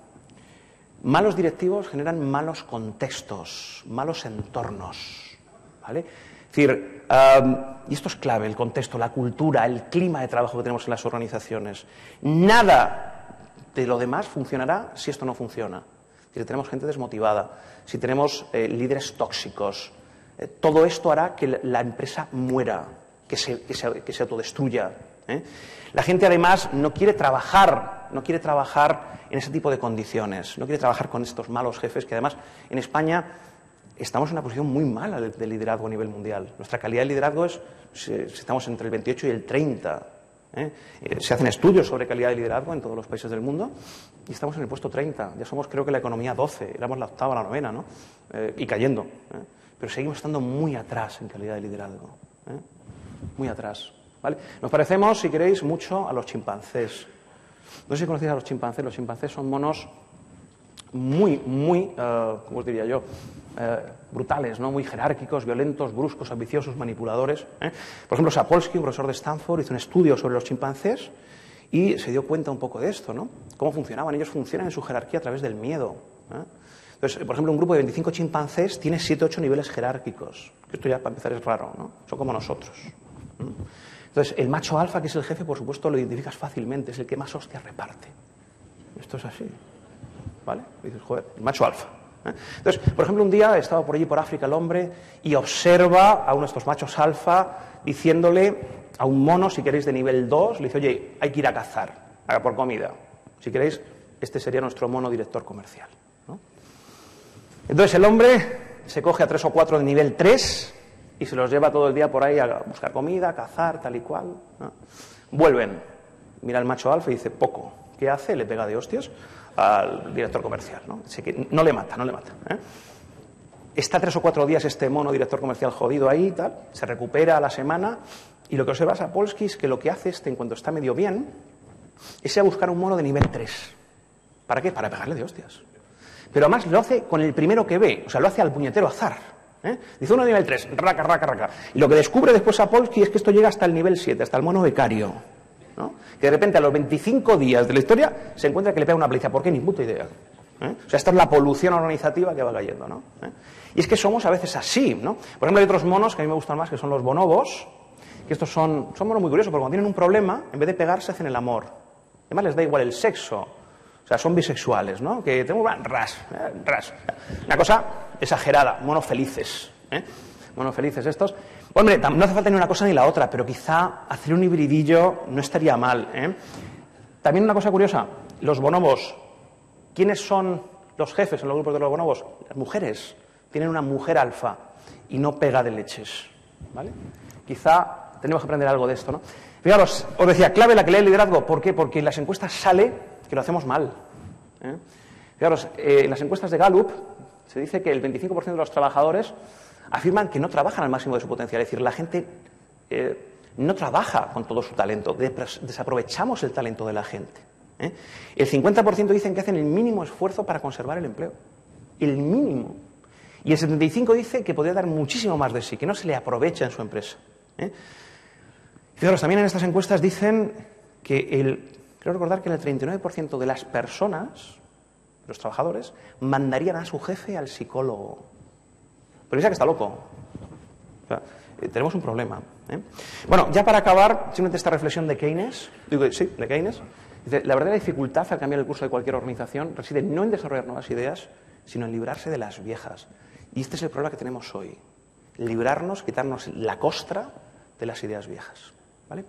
Malos directivos generan malos contextos, malos entornos. ¿Vale? Es decir, y esto es clave, el contexto, la cultura, el clima de trabajo que tenemos en las organizaciones. Nada de lo demás funcionará si esto no funciona. Si tenemos gente desmotivada, si tenemos líderes tóxicos, todo esto hará que la empresa muera, que se autodestruya. La gente además no quiere trabajar en ese tipo de condiciones, no quiere trabajar con estos malos jefes que además en España estamos en una posición muy mala de liderazgo a nivel mundial. Nuestra calidad de liderazgo estamos entre el 28 y el 30. Se hacen estudios sobre calidad de liderazgo en todos los países del mundo y estamos en el puesto 30. Ya somos, creo que la economía 12, éramos la octava, la novena, ¿no? Y cayendo. Pero seguimos estando muy atrás en calidad de liderazgo. Muy atrás. ¿Vale? Nos parecemos, si queréis, mucho a los chimpancés. No sé si conocéis a los chimpancés. Los chimpancés son monos muy, ¿cómo os diría yo? Brutales, ¿no? Muy jerárquicos, violentos, bruscos, ambiciosos, manipuladores. Por ejemplo, Sapolsky, un profesor de Stanford, hizo un estudio sobre los chimpancés y se dio cuenta un poco de esto, ¿no? Cómo funcionaban. Ellos funcionan en su jerarquía a través del miedo. Entonces, por ejemplo, un grupo de 25 chimpancés tiene 7-8 niveles jerárquicos. Esto ya, para empezar, es raro, ¿no? Son como nosotros. Entonces, el macho alfa, que es el jefe, por supuesto, lo identificas fácilmente. Es el que más hostias reparte. Esto es así. ¿Vale? Y dices, joder, el macho alfa. Entonces, por ejemplo, un día estaba por allí por África el hombre y observa a uno de estos machos alfa diciéndole a un mono, si queréis, de nivel 2, le dice, oye, hay que ir a cazar, por comida. Si queréis, este sería nuestro mono director comercial, ¿no? Entonces el hombre se coge a 3 o 4 de nivel 3 y se los lleva todo el día por ahí a buscar comida, a cazar, tal y cual, ¿no? Vuelven, mira el macho alfa y dice, poco. ¿Qué hace? Le pega de hostias al director comercial, ¿no? Así que no le mata. Está 3 o 4 días este mono director comercial jodido ahí, tal, se recupera a la semana y lo que observa Sapolsky es que lo que hace en cuanto está medio bien, es ir a buscar un mono de nivel 3. ¿Para qué? Para pegarle de hostias. Pero además lo hace con el primero que ve, o sea, lo hace al puñetero azar. Dice uno de nivel 3, raca. Y lo que descubre después Sapolsky es que esto llega hasta el nivel 7, hasta el mono becario, ¿no? Que de repente a los 25 días de la historia se encuentra que le pega una paliza. ¿Por qué? Ni puta idea. O sea, esta es la polución organizativa que va cayendo, ¿no? Y es que somos a veces así, ¿no? Por ejemplo, hay otros monos que a mí me gustan más, que son los bonobos, que estos son monos muy curiosos, porque cuando tienen un problema, en vez de pegarse, hacen el amor. Además, les da igual el sexo. O sea, son bisexuales, ¿no? Que tenemos ras. Una cosa exagerada, monofelices, ¿eh? Monofelices estos. Hombre, no hace falta ni una cosa ni la otra, pero quizá hacer un hibridillo no estaría mal, ¿eh? También una cosa curiosa, los bonobos. ¿Quiénes son los jefes en los grupos de los bonobos? Las mujeres. Tienen una mujer alfa y no pega de leches, ¿vale? Quizá tenemos que aprender algo de esto, ¿no? Fijaros, os decía, clave la que lee el liderazgo. ¿Por qué? Porque en las encuestas sale que lo hacemos mal, ¿eh? Fijaros, en las encuestas de Gallup se dice que el 25% de los trabajadores afirman que no trabajan al máximo de su potencial. Es decir, la gente no trabaja con todo su talento, desaprovechamos el talento de la gente, ¿eh? El 50% dicen que hacen el mínimo esfuerzo para conservar el empleo. El mínimo. Y el 75% dice que podría dar muchísimo más de sí, que no se le aprovecha en su empresa, ¿eh? Fijaros, también en estas encuestas dicen que creo recordar que el 39% de las personas, los trabajadores, mandarían a su jefe al psicólogo. Pero piensa que está loco. O sea, tenemos un problema, ¿eh? Bueno, ya para acabar, simplemente esta reflexión de Keynes, de Keynes, dice, la verdadera dificultad al cambiar el curso de cualquier organización reside no en desarrollar nuevas ideas, sino en librarse de las viejas. Y este es el problema que tenemos hoy. Librarnos, quitarnos la costra de las ideas viejas, ¿vale?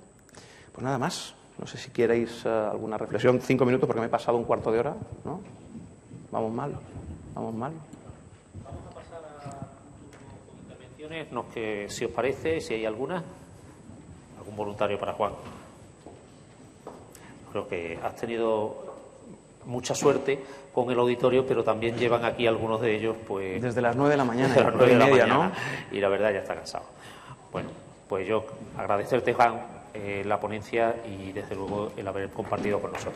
Pues nada más. No sé si queréis alguna reflexión. 5 minutos porque me he pasado un cuarto de hora, ¿no? Vamos mal. Vamos mal. Vamos a pasar a intervenciones, no, que, si os parece, si hay alguna. ¿Algún voluntario para Juan? Creo que has tenido mucha suerte con el auditorio, pero también llevan aquí algunos de ellos, pues... Desde las 9 de la mañana. Desde las 9 de la mañana, ¿no? Y la verdad ya está cansado. Bueno, pues yo agradecerte, Juan, la ponencia y, desde luego, el haber compartido con nosotros.